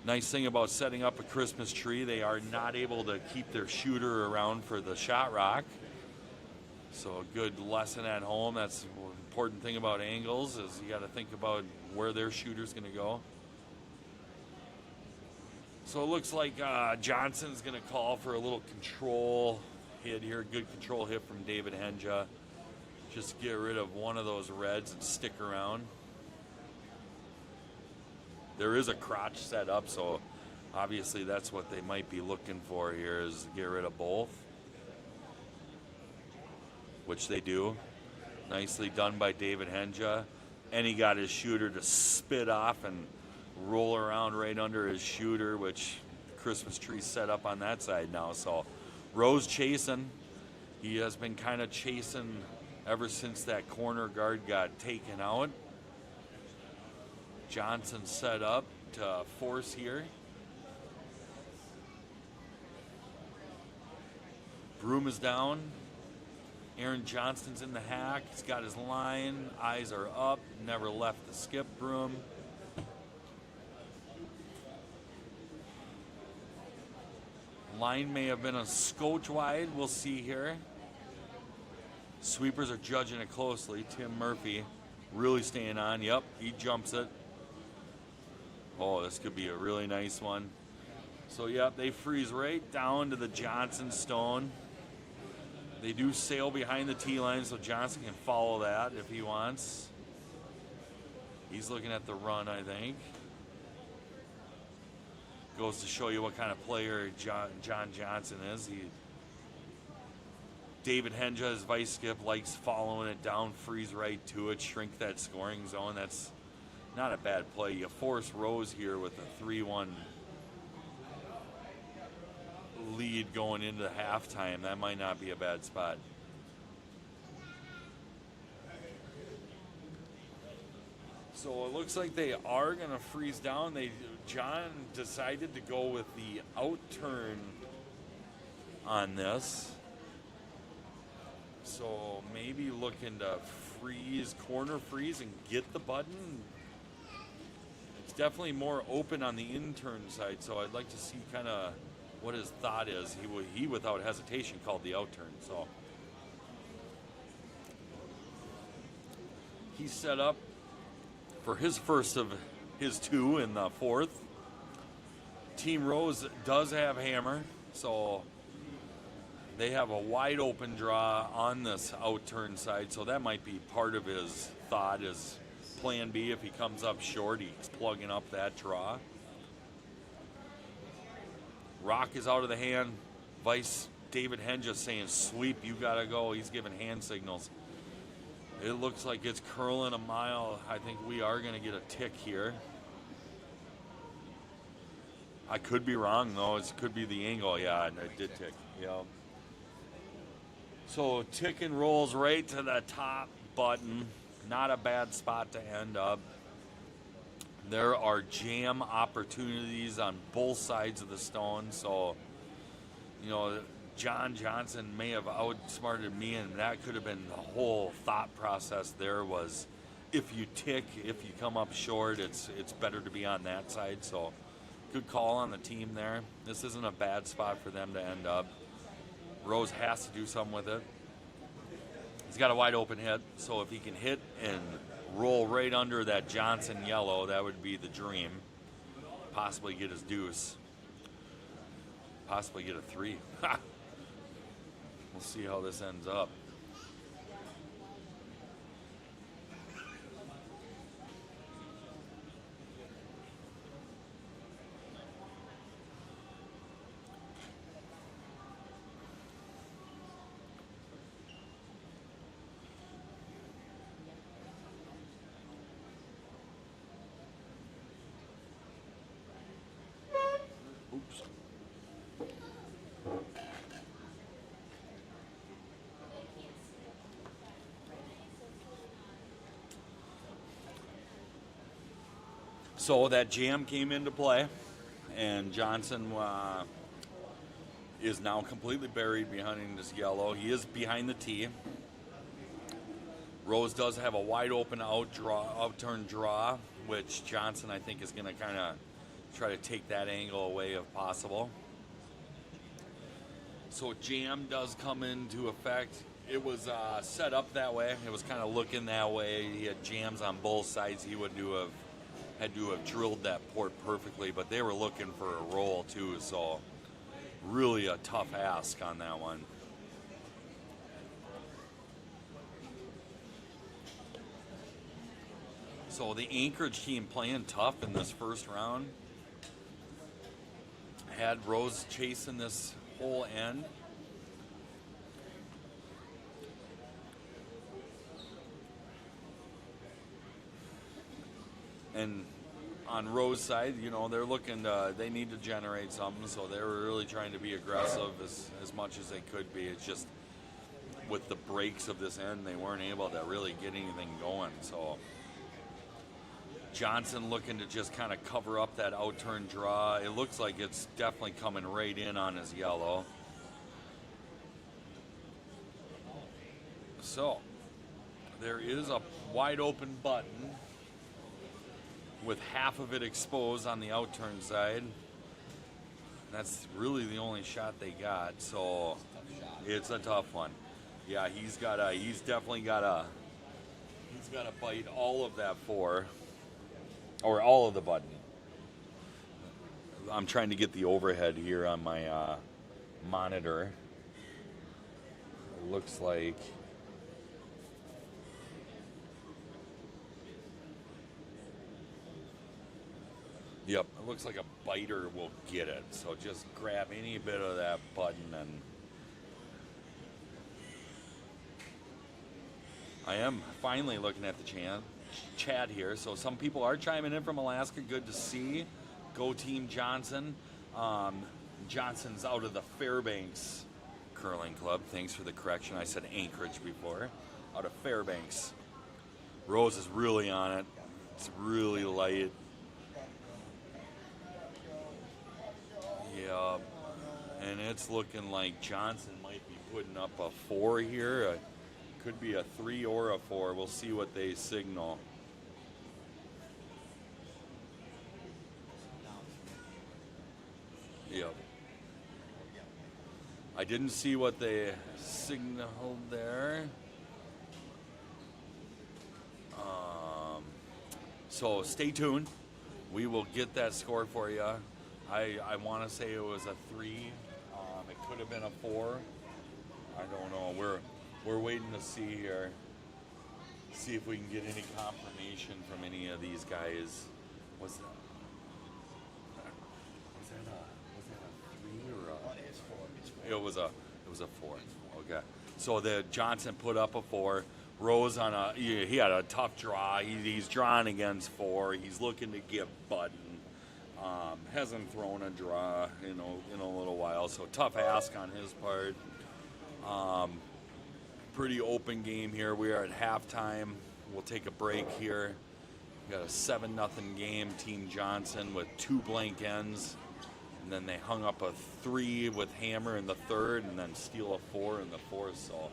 Nice thing about setting up a Christmas tree, they are not able to keep their shooter around for the shot rock. So a good lesson at home. That's the important thing about angles, is you got to think about where their shooter's going to go. So it looks like Johnson's going to call for a little control hit here. Good control hit from David Henja. Just get rid of one of those reds and stick around. There is a crotch set up, so obviously that's what they might be looking for here, is to get rid of both, which they do. Nicely done by David Henja. And he got his shooter to spit off and roll around right under his shooter, which the Christmas tree set up on that side now. So Rose chasing. He has been kind of chasing ever since that corner guard got taken out. Johnson set up to force here. Broom is down. Aaron Johnston's in the hack. He's got his line. Eyes are up. Never left the skip broom. Line may have been a scotch wide. We'll see here. Sweepers are judging it closely. Tim Murphy really staying on. Yep, he jumps it. Oh, this could be a really nice one. So, yep, they freeze right down to the Johnson stone. They do sail behind the tee line, so Johnson can follow that if he wants. He's looking at the run, I think. Goes to show you what kind of player John Johnson is. David Henja, his vice skip, likes following it down, freeze right to it, shrink that scoring zone. That's not a bad play. You force Rose here with a 3-1 lead going into halftime. That might not be a bad spot. So it looks like they are going to freeze down. John decided to go with the out turn on this. So maybe looking to freeze, corner freeze, and get the button. It's definitely more open on the in-turn side, so I'd like to see kind of what his thought is. He without hesitation called the out turn. So he's set up for his first of his two in the fourth. Team Rose does have hammer, so they have a wide open draw on this out turn side, so that might be part of his thought, is plan B. If he comes up short, he's plugging up that draw. Rock is out of the hand. Vice David Henja saying, sweep, you gotta go. He's giving hand signals. It looks like it's curling a mile. I think we are gonna get a tick here. I could be wrong though. It could be the angle. Yeah, it did tick. Yeah. So tick and rolls right to the top button. Not a bad spot to end up. There are jam opportunities on both sides of the stone. So, you know, John Johnson may have outsmarted me, and that could have been the whole thought process there, was if you tick, if you come up short, it's better to be on that side. So good call on the team there. This isn't a bad spot for them to end up. Rose has to do something with it. He's got a wide open hit, so if he can hit and roll right under that Johnson yellow, that would be the dream. Possibly get his deuce. Possibly get a 3. We'll see how this ends up. Oops. So that jam came into play, and Johnson is now completely buried behind this yellow. He is behind the tee. Rose does have a wide open out turn draw, which Johnson, I think, is going to kind of Try to take that angle away if possible. So jam does come into effect. It was set up that way. It was kind of looking that way. He had jams on both sides. He would had to have drilled that port perfectly, but they were looking for a roll too, so really a tough ask on that one. So the Anchorage team playing tough in this first round. Had Rose chasing this whole end. And on Rose side, you know, they're looking to, they need to generate something, so they were really trying to be aggressive as much as they could be. It's just with the breaks of this end, they weren't able to really get anything going. So Johnson looking to just kind of cover up that outturn draw. It looks like it's definitely coming right in on his yellow. So there is a wide open button with half of it exposed on the outturn side. That's really the only shot they got, so it's a tough one. Yeah, he's definitely got to bite all of that four, or all of the button. I'm trying to get the overhead here on my monitor. It looks like yep, it looks like a biter will get it. So just grab any bit of that button and I am finally looking at the chat here. So some people are chiming in from Alaska. Good to see. Go Team Johnson. Johnson's out of the Fairbanks Curling Club. Thanks for the correction. I said Anchorage before. Out of Fairbanks. Rose is really on it. It's really light. Yeah, and it's looking like Johnson might be putting up a 4 here. Could be a 3 or a 4. We'll see what they signal. Yep. I didn't see what they signaled there. So stay tuned. We will get that score for you. I want to say it was a 3. It could have been a 4. I don't know. We're waiting to see here. See if we can get any confirmation from any of these guys. Was that a 3 or a? It's 4. It's 4. It was a 4. Okay. So the Johnson put up a 4. Rose on he had a tough draw. He's drawing against 4. He's looking to get button. Hasn't thrown a draw in a little while, so tough ask on his part. Pretty open game here. We are at halftime. We'll take a break here. We got a 7-0 game. Team Johnson with 2 blank ends, and then they hung up a 3 with Hammer in the third, and then steal a 4 in the fourth. So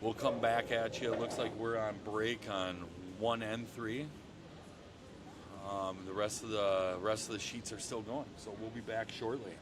we'll come back at you. It looks like we're on break on 1 and 3. The rest of the sheets are still going, so we'll be back shortly.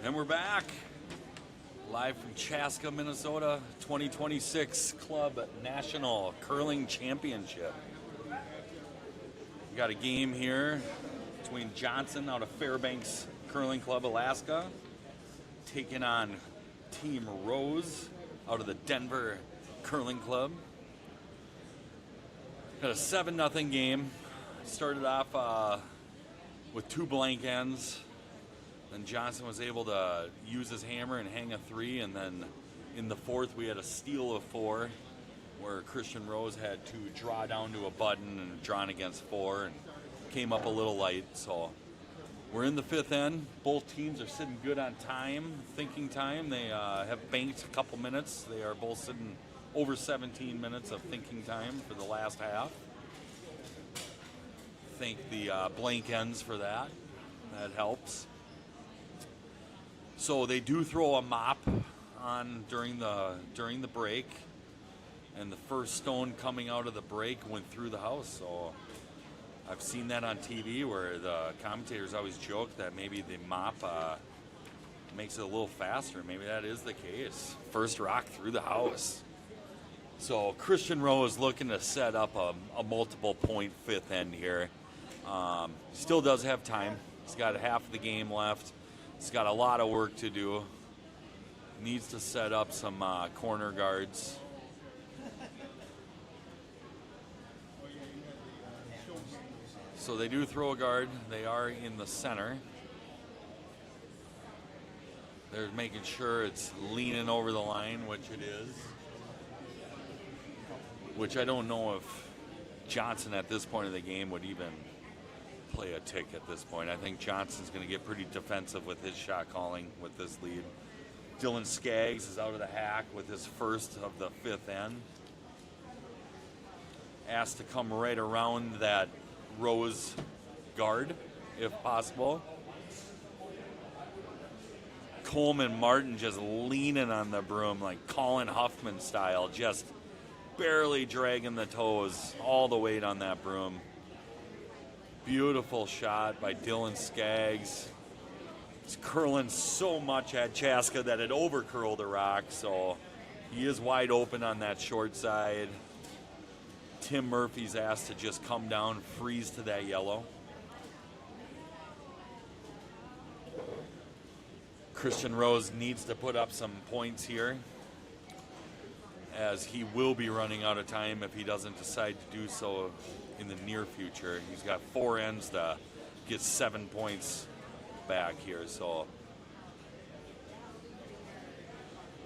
And we're back, live from Chaska, Minnesota, 2026 Club National Curling Championship. We got a game here between Johnson out of Fairbanks Curling Club, Alaska, taking on Team Rose out of the Denver Curling Club. Got a 7-0 game. Started off with 2 blank ends. Then Johnson was able to use his hammer and hang a 3, and then in the 4th we had a steal of 4, where Christian Rose had to draw down to a button and drawn against 4 and came up a little light. So we're in the 5th end. Both teams are sitting good on time, thinking time. They have banked a couple minutes. They are both sitting over 17 minutes of thinking time for the last half. Thank the blank ends for that. That helps. So they do throw a mop on during the break, and the first stone coming out of the break went through the house. So I've seen that on TV where the commentators always joke that maybe the mop makes it a little faster. Maybe that is the case. First rock through the house. So Christian Rose looking to set up a multiple point 5th end here. Still does have time. He's got half of the game left. He's got a lot of work to do. Needs to set up some corner guards. So they do throw a guard. They are in the center. They're making sure it's leaning over the line, which it is. Which I don't know if Johnson at this point of the game would even play a tick at this point. I think Johnson's going to get pretty defensive with his shot calling with this lead. Dylan Skaggs is out of the hack with his first of the 5th end. Asked to come right around that Rose guard, if possible. Coleman Martin just leaning on the broom like Colin Huffman style, just barely dragging the toes, all the weight on that broom. Beautiful shot by Dylan Skaggs. He's curling so much at Chaska that it over-curled a rock, so he is wide open on that short side. Tim Murphy's asked to just come down, freeze to that yellow. Christian Rose needs to put up some points here, as he will be running out of time if he doesn't decide to do so in the near future. He's got 4 ends to get 7 points back here. So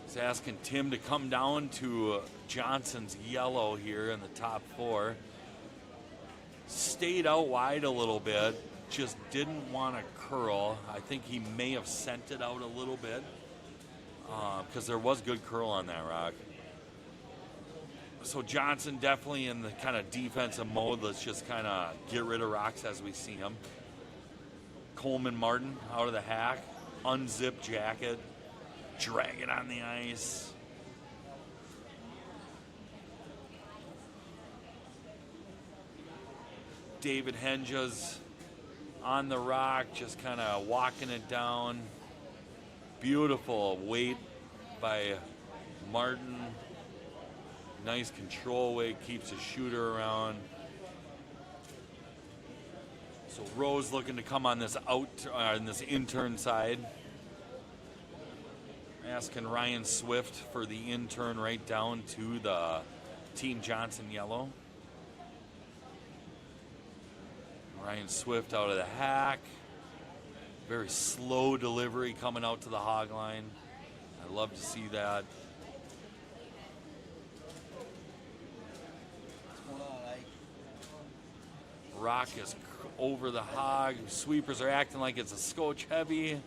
he's asking Tim to come down to Johnson's yellow here in the top 4. Stayed out wide a little bit, just didn't want to curl. I think he may have sent it out a little bit because there was good curl on that rock. So Johnson definitely in the kind of defensive mode. Let's just kind of get rid of rocks as we see them. Coleman Martin out of the hack, unzipped jacket, dragging on the ice. David Henja's on the rock, just kind of walking it down. Beautiful weight by Martin. Nice control weight, keeps the shooter around. So Rose looking to come on this on this intern side. Asking Ryan Swift for the intern right down to the Team Johnson yellow. Ryan Swift out of the hack. Very slow delivery coming out to the hog line. I love to see that. Rock is over the hog. Sweepers are acting like it's a scotch heavy.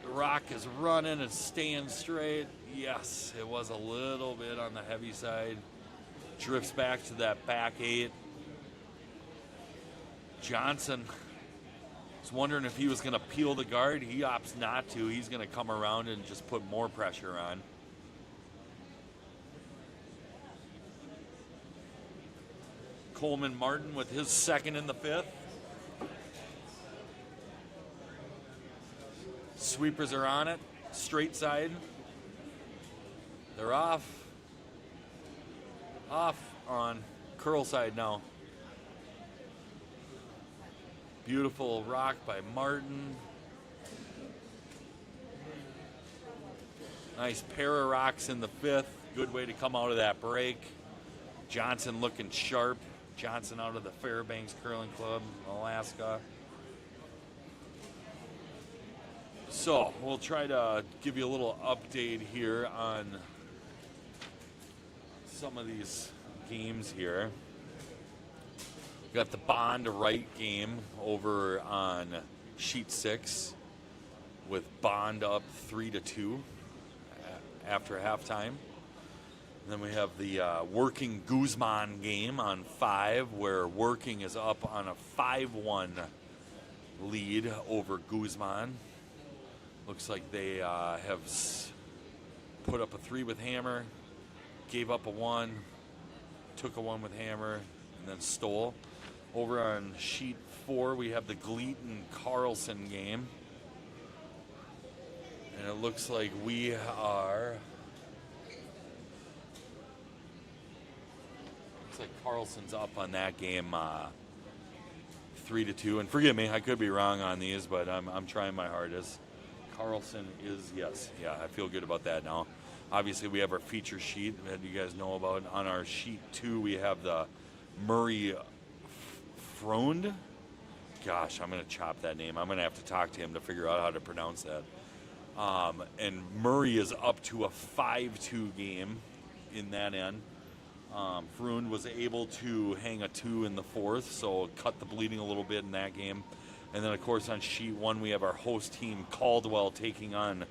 The rock is running and staying straight. Yes, it was a little bit on the heavy side. Drifts back to that back 8. Johnson was wondering if he was going to peel the guard. He opts not to. He's going to come around and just put more pressure on. Coleman Martin with his second in the 5th. Sweepers are on it. Straight side. They're off. Off on curl side now. Beautiful rock by Martin. Nice pair of rocks in the fifth. Good way to come out of that break. Johnson looking sharp. Johnson out of the Fairbanks Curling Club, Alaska. So we'll try to give you a little update here on some of these games here. We got the Bond right game over on sheet 6 with Bond up 3-2 after halftime. And then we have the Working Guzman game on 5, where Working is up on a 5-1 lead over Guzman. Looks like they have put up a 3 with hammer, gave up a 1, took a 1 with hammer, and then stole. Over on sheet 4, we have the Gleaton-Carlson game. And it looks like we are... Looks like Carlson's up on that game 3-2. And forgive me, I could be wrong on these, but I'm trying my hardest. Carlson is, yes. Yeah, I feel good about that now. Obviously, we have our feature sheet that you guys know about. On our sheet 2, we have the Murray Freund. Gosh, I'm going to chop that name. I'm going to have to talk to him to figure out how to pronounce that. And Murray is up to a 5-2 game in that end. Freund was able to hang a 2 in the 4th, so cut the bleeding a little bit in that game. And then, of course, on sheet 1, we have our host team, Caldwell, taking on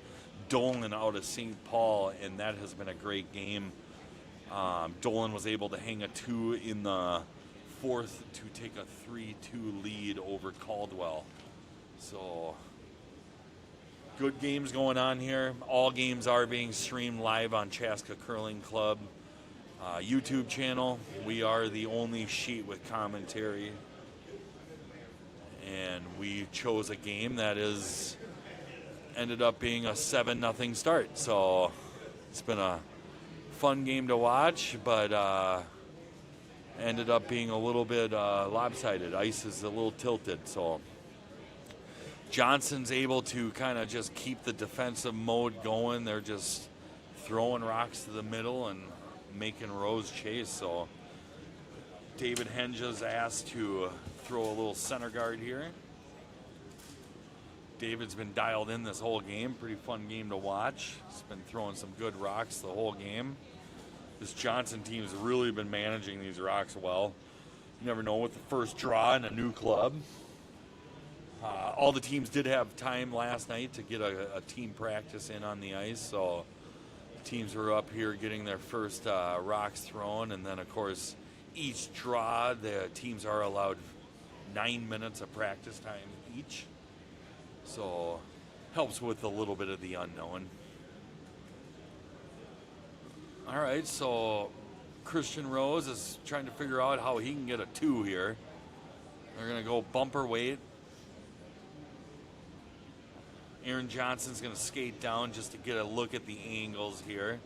Dolan out of St. Paul, and that has been a great game. Dolan was able to hang a 2 in the 4th to take a 3-2 lead over Caldwell. So, good games going on here. All games are being streamed live on Chaska Curling Club YouTube channel. We are the only sheet with commentary. And we chose a game that is ended up being a 7-0 start. So it's been a fun game to watch, but ended up being a little bit lopsided. Ice is a little tilted. So Johnson's able to kind of just keep the defensive mode going. They're just throwing rocks to the middle and making rows chase. So David Henge's asked to throw a little center guard here. David's been dialed in this whole game. Pretty fun game to watch. He's been throwing some good rocks the whole game. This Johnson team's really been managing these rocks well. You never know with the first draw in a new club. All the teams did have time last night to get a team practice in on the ice, so teams were up here getting their first rocks thrown, and then, of course, each draw, the teams are allowed 9 minutes of practice time each. So helps with a little bit of the unknown. All right, so Christian Rose is trying to figure out how he can get a 2 here. They're going to go bumper weight. Aaron Johnson's going to skate down just to get a look at the angles here.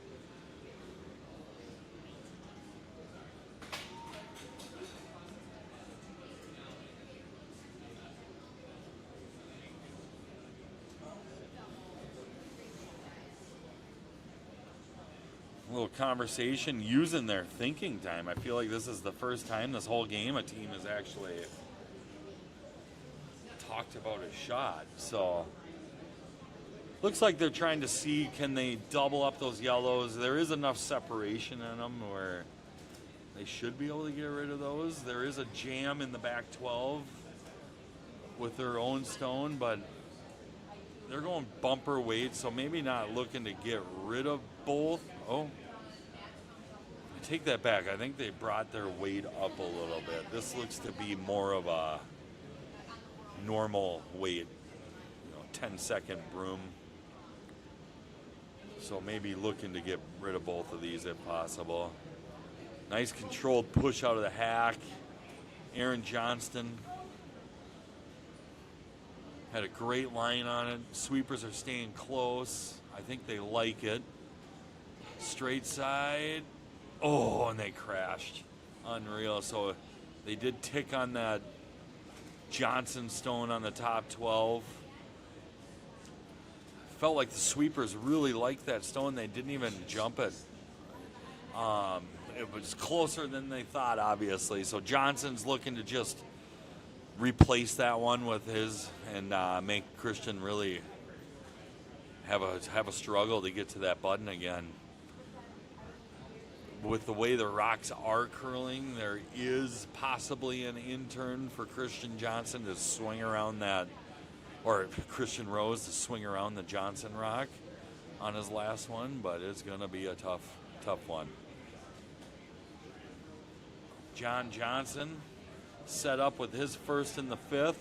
A little conversation using their thinking time. I feel like this is the first time this whole game a team has actually talked about a shot. So looks like they're trying to see, can they double up those yellows? There is enough separation in them where they should be able to get rid of those. There is a jam in the back 12 with their own stone, but they're going bumper weight, so maybe not looking to get rid of both. Oh, I take that back. I think they brought their weight up a little bit. This looks to be more of a normal weight, 10-second broom. So maybe looking to get rid of both of these if possible. Nice controlled push out of the hack. Aaron Johnston Had a great line on it. Sweepers are staying close. I think they like it. Straight side. Oh, and they crashed. Unreal. So they did tick on that Johnson stone on the top 12. Felt like the sweepers really liked that stone. They didn't even jump it. It was closer than they thought, obviously. So Johnson's looking to just replace that one with his and make Christian really have a struggle to get to that button again. With the way the rocks are curling, there is possibly an in-turn for Christian Johnson to swing around that, or Christian Rose to swing around the Johnson rock on his last one, but it's going to be a tough one. John Johnson set up with his first in the fifth.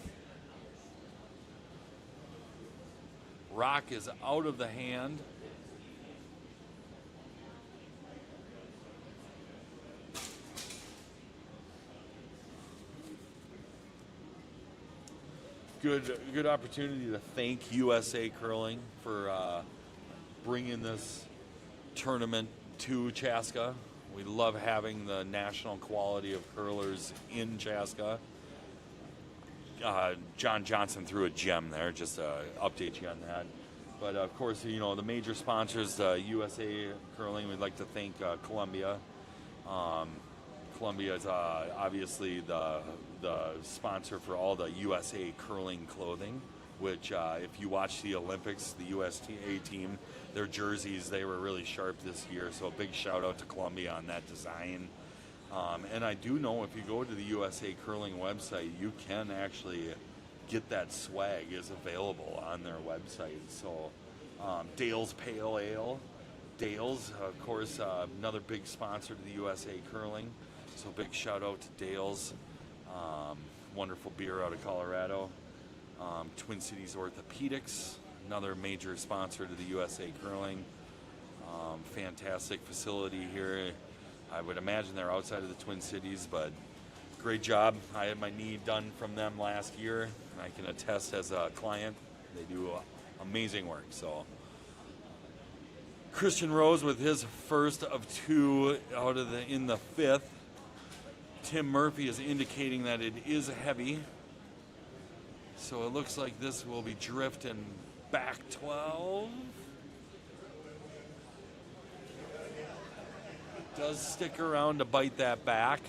Rock is out of the hand. Good opportunity to thank USA Curling for bringing this tournament to Chaska. We love having the national quality of curlers in Chaska. John Johnson threw a gem there, just to update you on that. But of course, you know, the major sponsors, USA Curling, we'd like to thank Columbia. Columbia is obviously the sponsor for all the USA Curling clothing, which if you watch the Olympics, the USA team, their jerseys, they were really sharp this year. So a big shout out to Columbia on that design. And I do know if you go to the USA Curling website, you can actually get that swag is available on their website. So Dale's Pale Ale. Dale's, of course, another big sponsor to the USA Curling. So big shout out to Dale's. Wonderful beer out of Colorado. Twin Cities Orthopedics, another major sponsor to the USA Curling. Fantastic facility here. I would imagine they're outside of the Twin Cities, but great job. I had my knee done from them last year, and I can attest as a client, they do amazing work. So Christian Rose with his first of two in the fifth. Tim Murphy is indicating that it is heavy. So it looks like this will be drifting back 12. Does stick around to bite that back.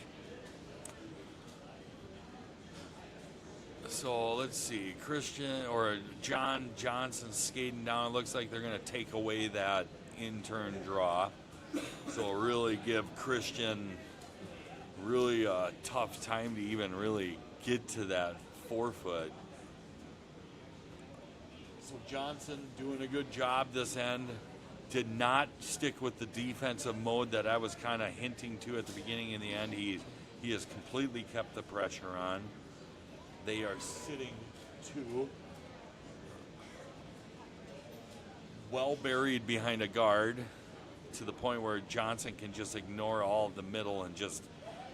So let's see, Christian or John Johnson skating down. It looks like they're going to take away that in-turn draw. So really give Christian really a tough time to even really get to that 4 foot. So Johnson doing a good job this end. Did not stick with the defensive mode that I was kind of hinting to at the beginning and the end. He has completely kept the pressure on. They are sitting 2. Well buried behind a guard to the point where Johnson can just ignore all of the middle and just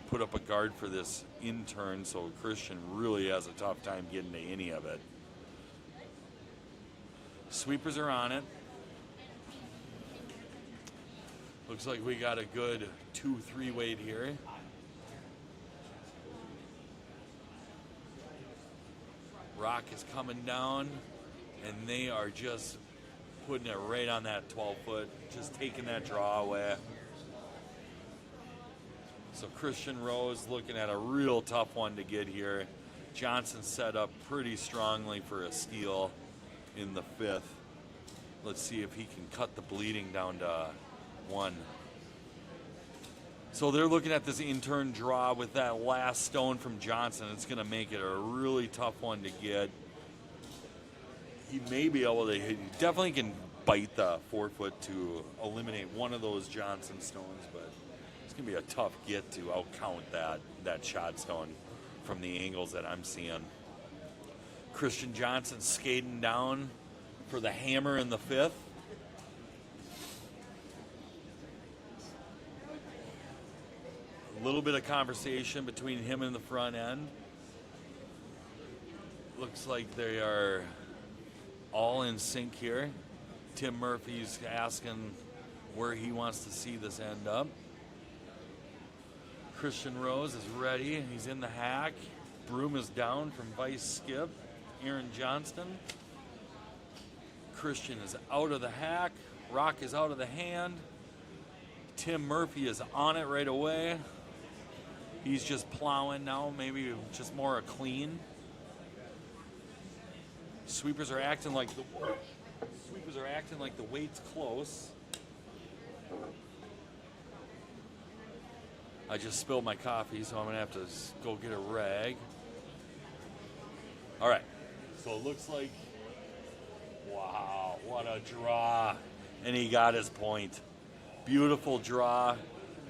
put up a guard for this in-turn. So Christian really has a tough time getting to any of it. Sweepers are on it. Looks like we got a good 2-3 weight here. Rock is coming down, and they are just putting it right on that 12 foot, just taking that draw away. So Christian Rose looking at a real tough one to get here. Johnson set up pretty strongly for a steal in the fifth. Let's see if he can cut the bleeding down to 1. So they're looking at this in-turn draw with that last stone from Johnson. It's going to make it a really tough one to get. He may be able to, he definitely can bite the 4 foot to eliminate one of those Johnson stones, but it's going to be a tough get to outcount that shot stone from the angles that I'm seeing. Christian Johnson skating down for the hammer in the fifth. A little bit of conversation between him and the front end. Looks like they are all in sync here. Tim Murphy's asking where he wants to see this end up. Christian Rose is ready. He's in the hack. Broom is down from vice skip. Aaron Johnston. Christian is out of the hack. Rock is out of the hand. Tim Murphy is on it right away. He's just plowing now, maybe just more a clean. Sweepers are acting like the weight's close. I just spilled my coffee, so I'm gonna have to go get a rag. All right, so it looks like, wow, what a draw. And he got his point. Beautiful draw.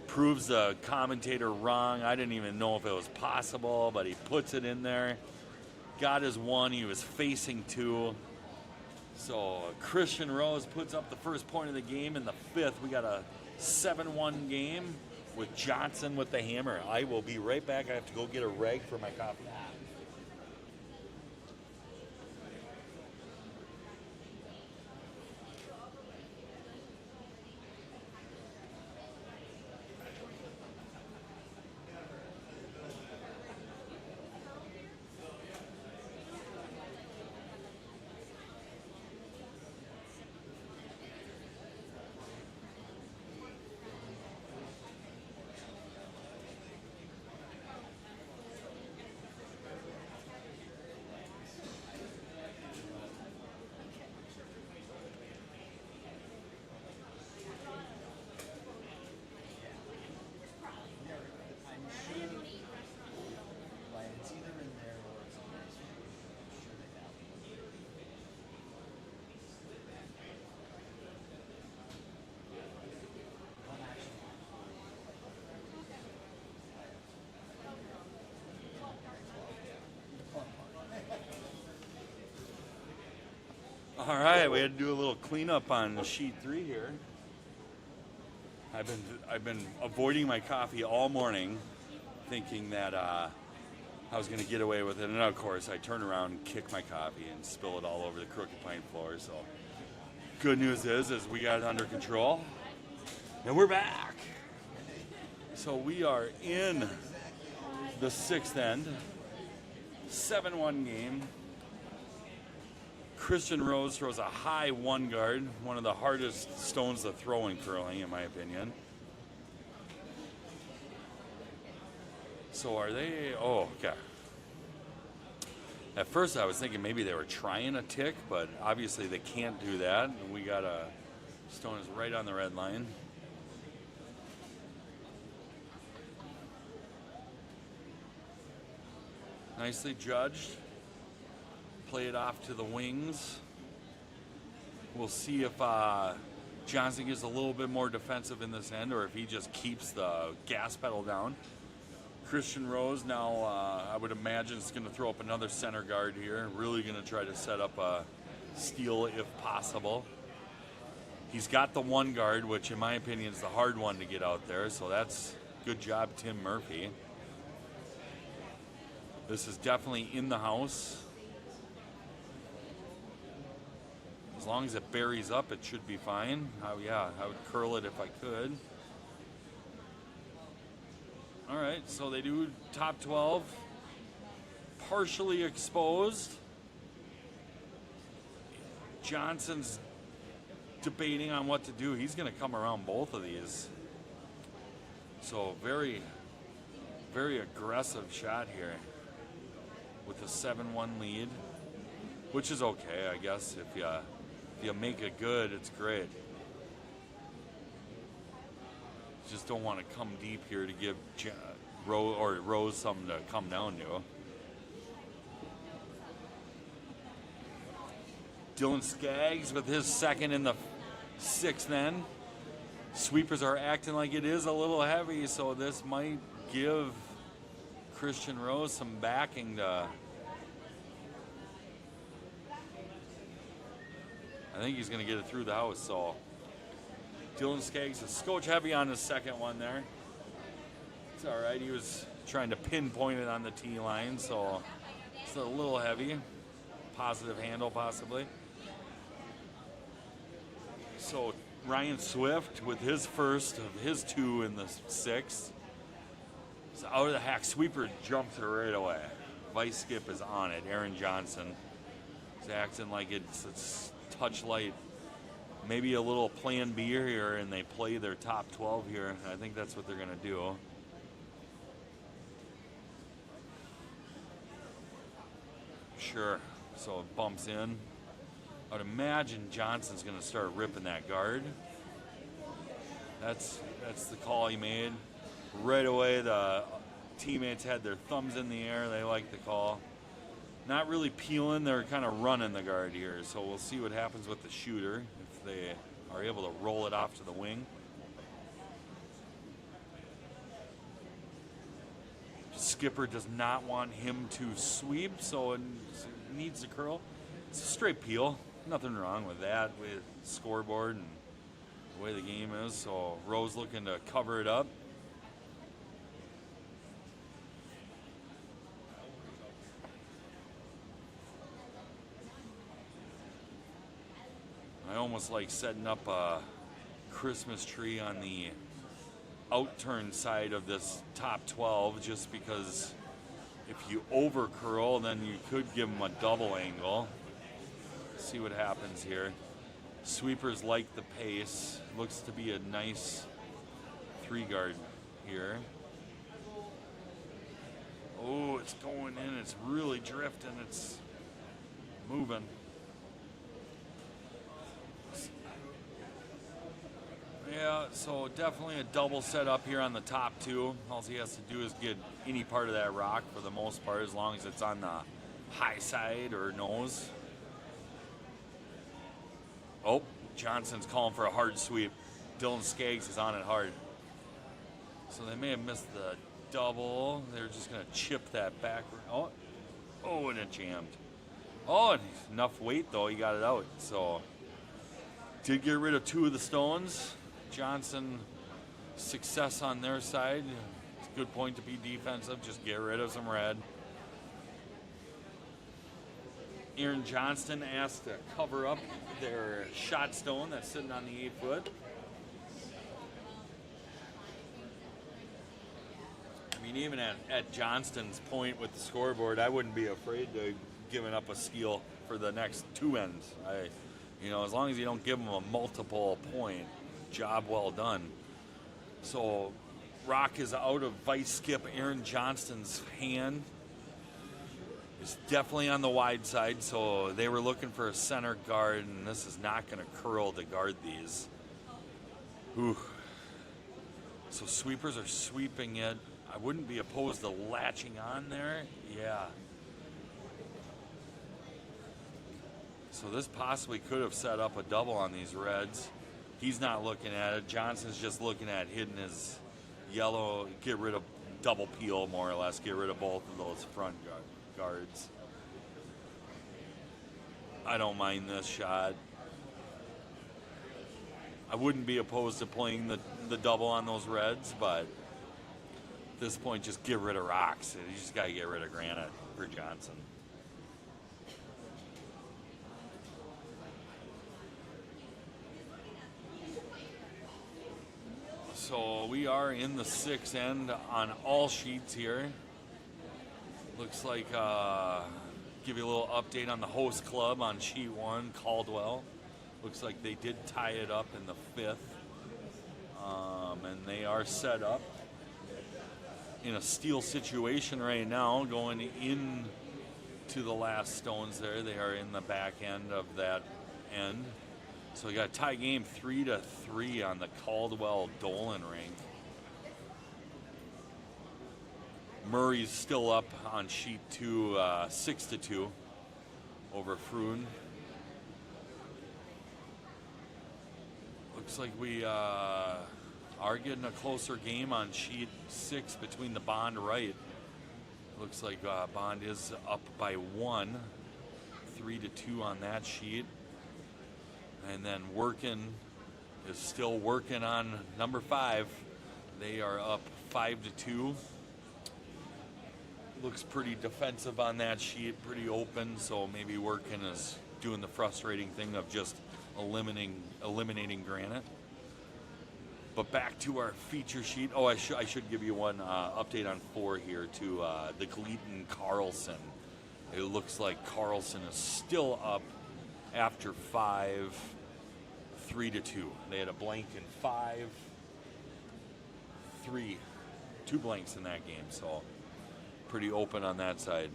Proves the commentator wrong. I didn't even know if it was possible, but he puts it in there. Got his one. He was facing two. So Christian Rose puts up the first point of the game. In the fifth, we got a 7-1 game with Johnson with the hammer. I will be right back. I have to go get a rag for my coffee. All right, we had to do a little cleanup on sheet 3 here. I've been avoiding my coffee all morning, thinking that I was going to get away with it, and of course I turn around and kick my coffee and spill it all over the Crooked Pine floor. So, good news is we got it under control, and we're back. So we are in the 6th end, 7-1 game. Christian Rose throws a high one guard, one of the hardest stones to throw in curling, in my opinion. So are they? Oh, okay. At first I was thinking maybe they were trying a tick, but obviously they can't do that. And we got a stone is right on the red line. Nicely judged. Play it off to the wings. We'll see if Johnson gets a little bit more defensive in this end, or if he just keeps the gas pedal down. Christian Rose now, I would imagine, is going to throw up another center guard here. Really going to try to set up a steal if possible. He's got the one guard, which in my opinion is the hard one to get out there. So that's good job, Tim Murphy. This is definitely in the house. As long as it buries up, it should be fine. Yeah, I would curl it if I could. All right, so they do top 12. Partially exposed. Johnson's debating on what to do. He's going to come around both of these. So very, very aggressive shot here with a 7-1 lead, which is okay, I guess. If you make it good, it's great. Just don't want to come deep here to give Rose something to come down to. Dylan Skaggs with his second in the 6th end. Sweepers are acting like it is a little heavy, so this might give Christian Rose some backing to... I think he's going to get it through the house, so... Dylan Skaggs is scotch heavy on his second one there. It's all right. He was trying to pinpoint it on the tee line, so it's a little heavy. positive handle possibly. So Ryan Swift with his first of his 2 in the 6th. So out of the hack, sweeper jumps it right away. Vice skip is on it. Aaron Johnson is acting like it's touch light. Maybe a little plan B here, and they play their top 12 here. I think that's what they're going to do. Sure. So it bumps in. I would imagine Johnson's going to start ripping that guard. That's the call he made. Right away, the teammates had their thumbs in the air. They liked the call. Not really peeling. They're kind of running the guard here. So we'll see what happens with the shooter if they are able to roll it off to the wing. Skipper does not want him to sweep, so it needs to curl. It's a straight peel. Nothing wrong with that, with scoreboard and the way the game is. So Rose looking to cover it up. I almost like setting up a Christmas tree on the outturn side of this top 12, just because if you over curl, then you could give them a double angle. See what happens here. Sweepers like the pace. Looks to be a nice 3-guard here. Oh, it's going in. It's really drifting. It's moving. Yeah, so definitely a double set up here on the top 2. All he has to do is get any part of that rock for the most part, as long as it's on the high side or nose. Oh, Johnson's calling for a hard sweep. Dylan Skaggs is on it hard. So they may have missed the double. They're just going to chip that back. Oh, and it jammed. Oh, enough weight, though. He got it out. So did get rid of 2 of the stones. Johnson, success on their side. It's a good point to be defensive. Just get rid of some red. Aaron Johnston asked to cover up their shot stone that's sitting on the 8-foot. I mean, even at Johnston's point with the scoreboard, I wouldn't be afraid to giving up a steal for the next 2 ends. As long as you don't give them a multiple point, job well done. So rock is out of vice skip Aaron Johnston's hand. It's definitely on the wide side, so they were looking for a center guard, and this is not going to curl to guard these. Ooh. So sweepers are sweeping it. I wouldn't be opposed to latching on there. Yeah. So this possibly could have set up a double on these reds. He's not looking at it. Johnson's just looking at hitting his yellow, get rid of double peel, more or less, get rid of both of those front guards. I don't mind this shot. I wouldn't be opposed to playing the double on those reds, but at this point, just get rid of rocks. You just got to get rid of granite for Johnson. So we are in the 6th end on all sheets here. Looks like, give you a little update on the host club on sheet 1, Caldwell. Looks like they did tie it up in the 5th. And they are set up in a steal situation right now, going in to the last stones there. They are in the back end of that end. So we got a tie game 3-3 on the Caldwell-Dolan rink. Murray's still up on sheet 2, 6-2 over Froon. Looks like we are getting a closer game on sheet 6 between the Bond right. Looks like Bond is up by 1, 3-2 on that sheet. And then Workin is still working on number 5. They are up 5-2. Looks pretty defensive on that sheet, pretty open, so maybe working is doing the frustrating thing of just eliminating granite. But back to our feature sheet. Oh, I should give you one update on 4 here to the Gleaton Carlson. It looks like Carlson is still up after 5, 3-2. They had a blank in 5, 3, 2 blanks in that game, so pretty open on that side.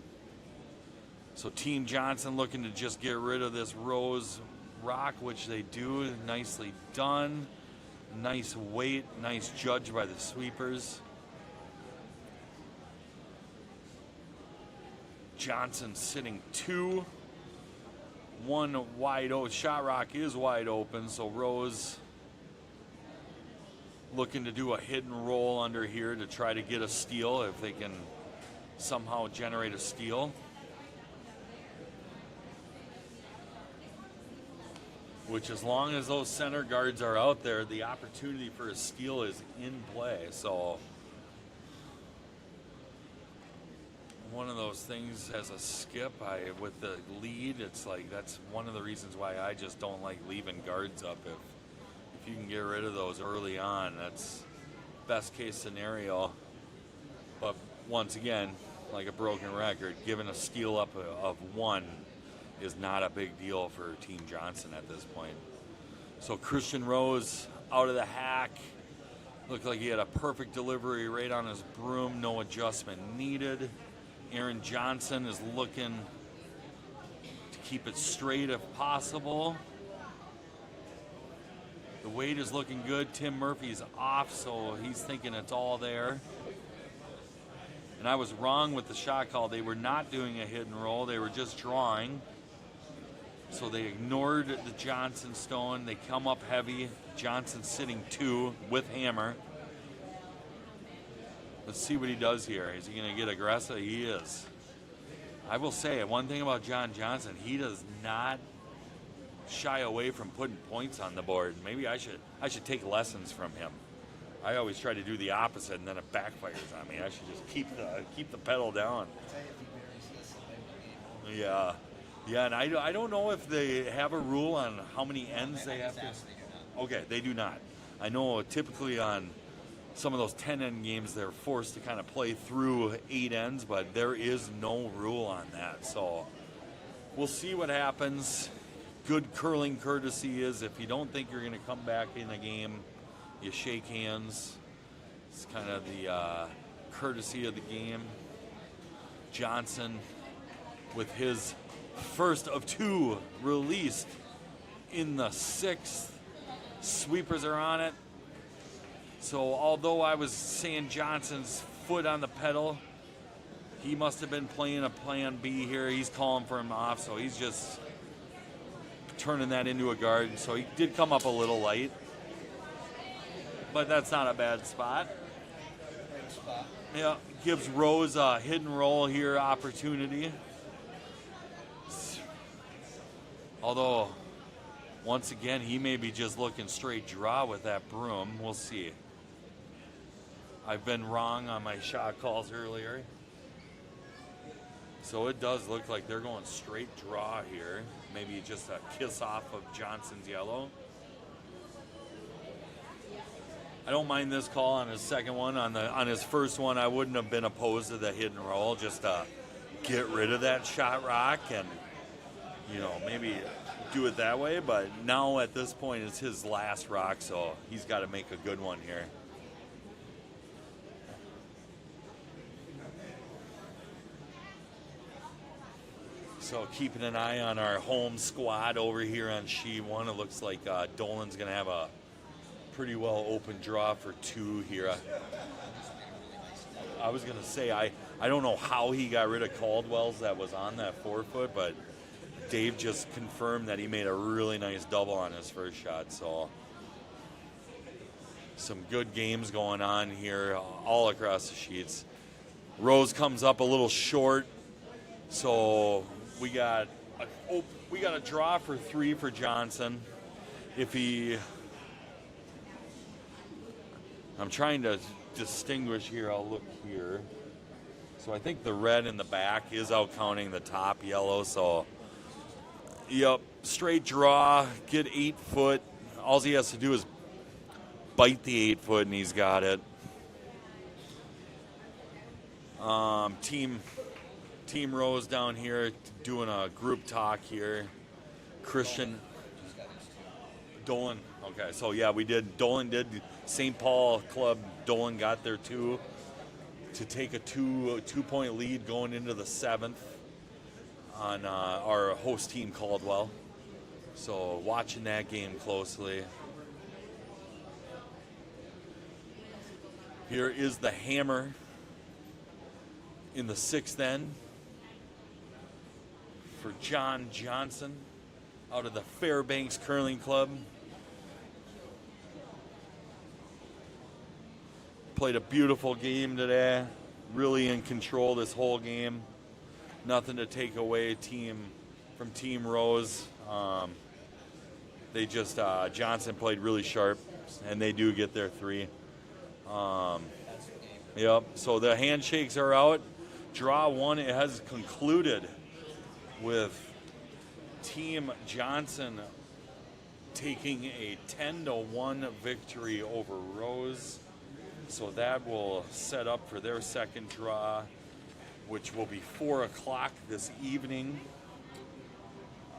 So Team Johnson looking to just get rid of this Rose rock, which they do. Nicely done. Nice weight, nice judge by the sweepers. Johnson sitting 2. 1 wide open. Shot rock is wide open, so Rose looking to do a hidden roll under here to try to get a steal if they can somehow generate a steal. Which, as long as those center guards are out there, the opportunity for a steal is in play. So one of those things as a skip, with the lead, it's like that's one of the reasons why I just don't like leaving guards up. If you can get rid of those early on, that's best case scenario. But once again, like a broken record, giving a steal up of 1 is not a big deal for Team Johnson at this point. So Christian Rose out of the hack. Looked like he had a perfect delivery right on his broom, no adjustment needed. Aaron Johnson is looking to keep it straight if possible. The weight is looking good. Tim Murphy's off, so he's thinking it's all there. And I was wrong with the shot call. They were not doing a hidden roll. They were just drawing. So they ignored the Johnson stone. They come up heavy. Johnson sitting 2 with hammer. Let's see what he does here. Is he going to get aggressive? He is. I will say one thing about John Johnson. He does not shy away from putting points on the board. Maybe I should take lessons from him. I always try to do the opposite, and then it backfires on me. I should just keep the pedal down. Yeah. Yeah, and I don't know if they have a rule on how many ends they have to. Okay, they do not. I know typically on some of those 10-end games, they're forced to kind of play through 8 ends, but there is no rule on that. So we'll see what happens. Good curling courtesy is if you don't think you're going to come back in a game, you shake hands. It's kind of the courtesy of the game. Johnson with his first of 2 released in the 6th. Sweepers are on it. So although I was saying Johnson's foot on the pedal, he must have been playing a plan B here. He's calling for him off, so he's just turning that into a guard. So he did come up a little light, but that's not a bad spot. Yeah, gives Rose a hidden roll here opportunity. Although, once again, he may be just looking straight draw with that broom. We'll see. I've been wrong on my shot calls earlier. So it does look like they're going straight draw here. Maybe just a kiss off of Johnson's yellow. I don't mind this call on his second one. On his first one, I wouldn't have been opposed to the hidden roll, just to get rid of that shot rock and, maybe do it that way. But now at this point, it's his last rock, so he's got to make a good one here. So keeping an eye on our home squad over here on Sheet 1. It looks like Dolan's going to have a pretty well open draw for 2 here. I was going to say, I don't know how he got rid of Caldwell's that was on that 4-foot, but Dave just confirmed that he made a really nice double on his first shot. So some good games going on here all across the sheets. Rose comes up a little short, so we got a draw for 3 for Johnson. I'm trying to distinguish here. I'll look here. So I think the red in the back is out counting the top yellow. So, yep, straight draw, get 8 foot. All he has to do is bite the 8 foot, and he's got it. Team Rose down here doing a group talk here. Christian Dolan. Okay, so yeah, we did. Dolan did. St. Paul Club Dolan got there too to take a 2-point lead going into the 7th on our host team Caldwell. So watching that game closely. Here is the hammer in the 6th end for John Johnson out of the Fairbanks Curling Club. Played a beautiful game today. Really in control this whole game. Nothing to take away from Team Rose. They just, Johnson played really sharp, and they do get their 3. Yep, so the handshakes are out. Draw 1, it has concluded with Team Johnson taking a 10-1 victory over Rose. So that will set up for their second draw, which will be 4 o'clock this evening.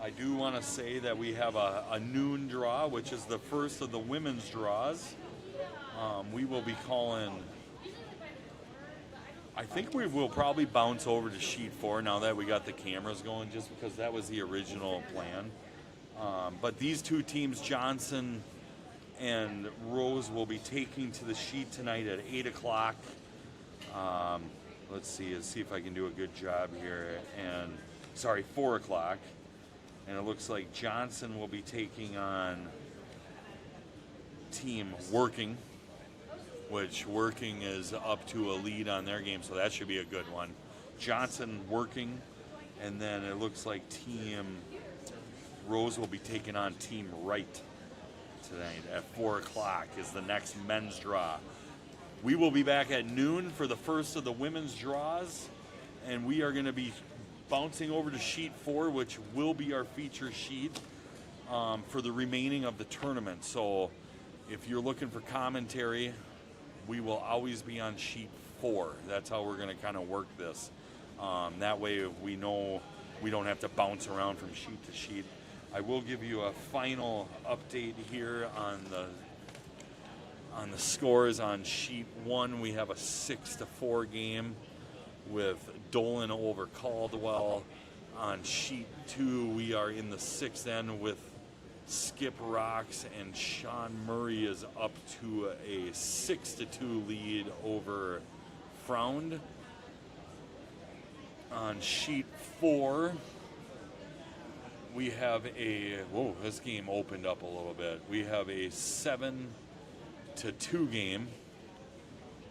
I do want to say that we have a noon draw, which is the first of the women's draws. We will be calling, I think we will probably bounce over to sheet 4 now that we got the cameras going, just because that was the original plan. But these two teams, Johnson and Rose, will be taking to the sheet tonight at 8 o'clock. Let's see if I can do a good job here. 4 o'clock. And it looks like Johnson will be taking on Team Working, which Working is up to a lead on their game, so that should be a good one. Johnson Working, and then it looks like Team Rose will be taking on Team Right tonight at 4 o'clock is the next men's draw. We will be back at noon for the first of the women's draws, and we are going to be bouncing over to sheet 4, which will be our feature sheet for the remaining of the tournament. So if you're looking for commentary, we will always be on sheet 4. That's how we're going to kind of work this. That way we know we don't have to bounce around from sheet to sheet. I will give you a final update here on the scores on sheet 1. We have a 6-4 game with Dolan over Caldwell. On sheet 2, we are in the 6th end with Skip Rocks, and Sean Murray is up to a 6-2 lead over Fround. On sheet 4, we have this game opened up a little bit. We have a 7-2 game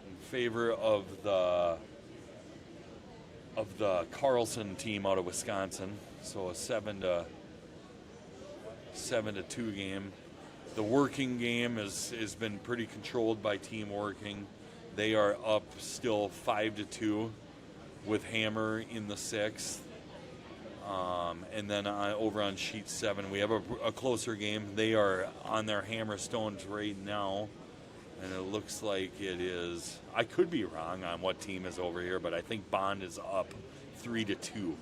in favor of the Carlson team out of Wisconsin. So a 7-2 game. The Working game has been pretty controlled by Team Working. They are up still 5-2 with Hammer in the 6th. And then over on sheet 7, we have a closer game. They are on their Hammer Stones right now. And it looks like it is, I could be wrong on what team is over here, but I think Bond is up 3-2.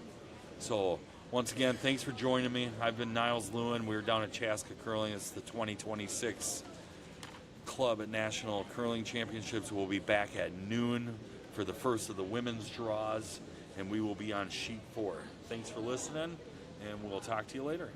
So once again, thanks for joining me. I've been Niles Lewin. We're down at Chaska Curling. It's the 2026 Club at National Curling Championships. We'll be back at noon for the first of the women's draws, and we will be on sheet 4. Thanks for listening, and we'll talk to you later.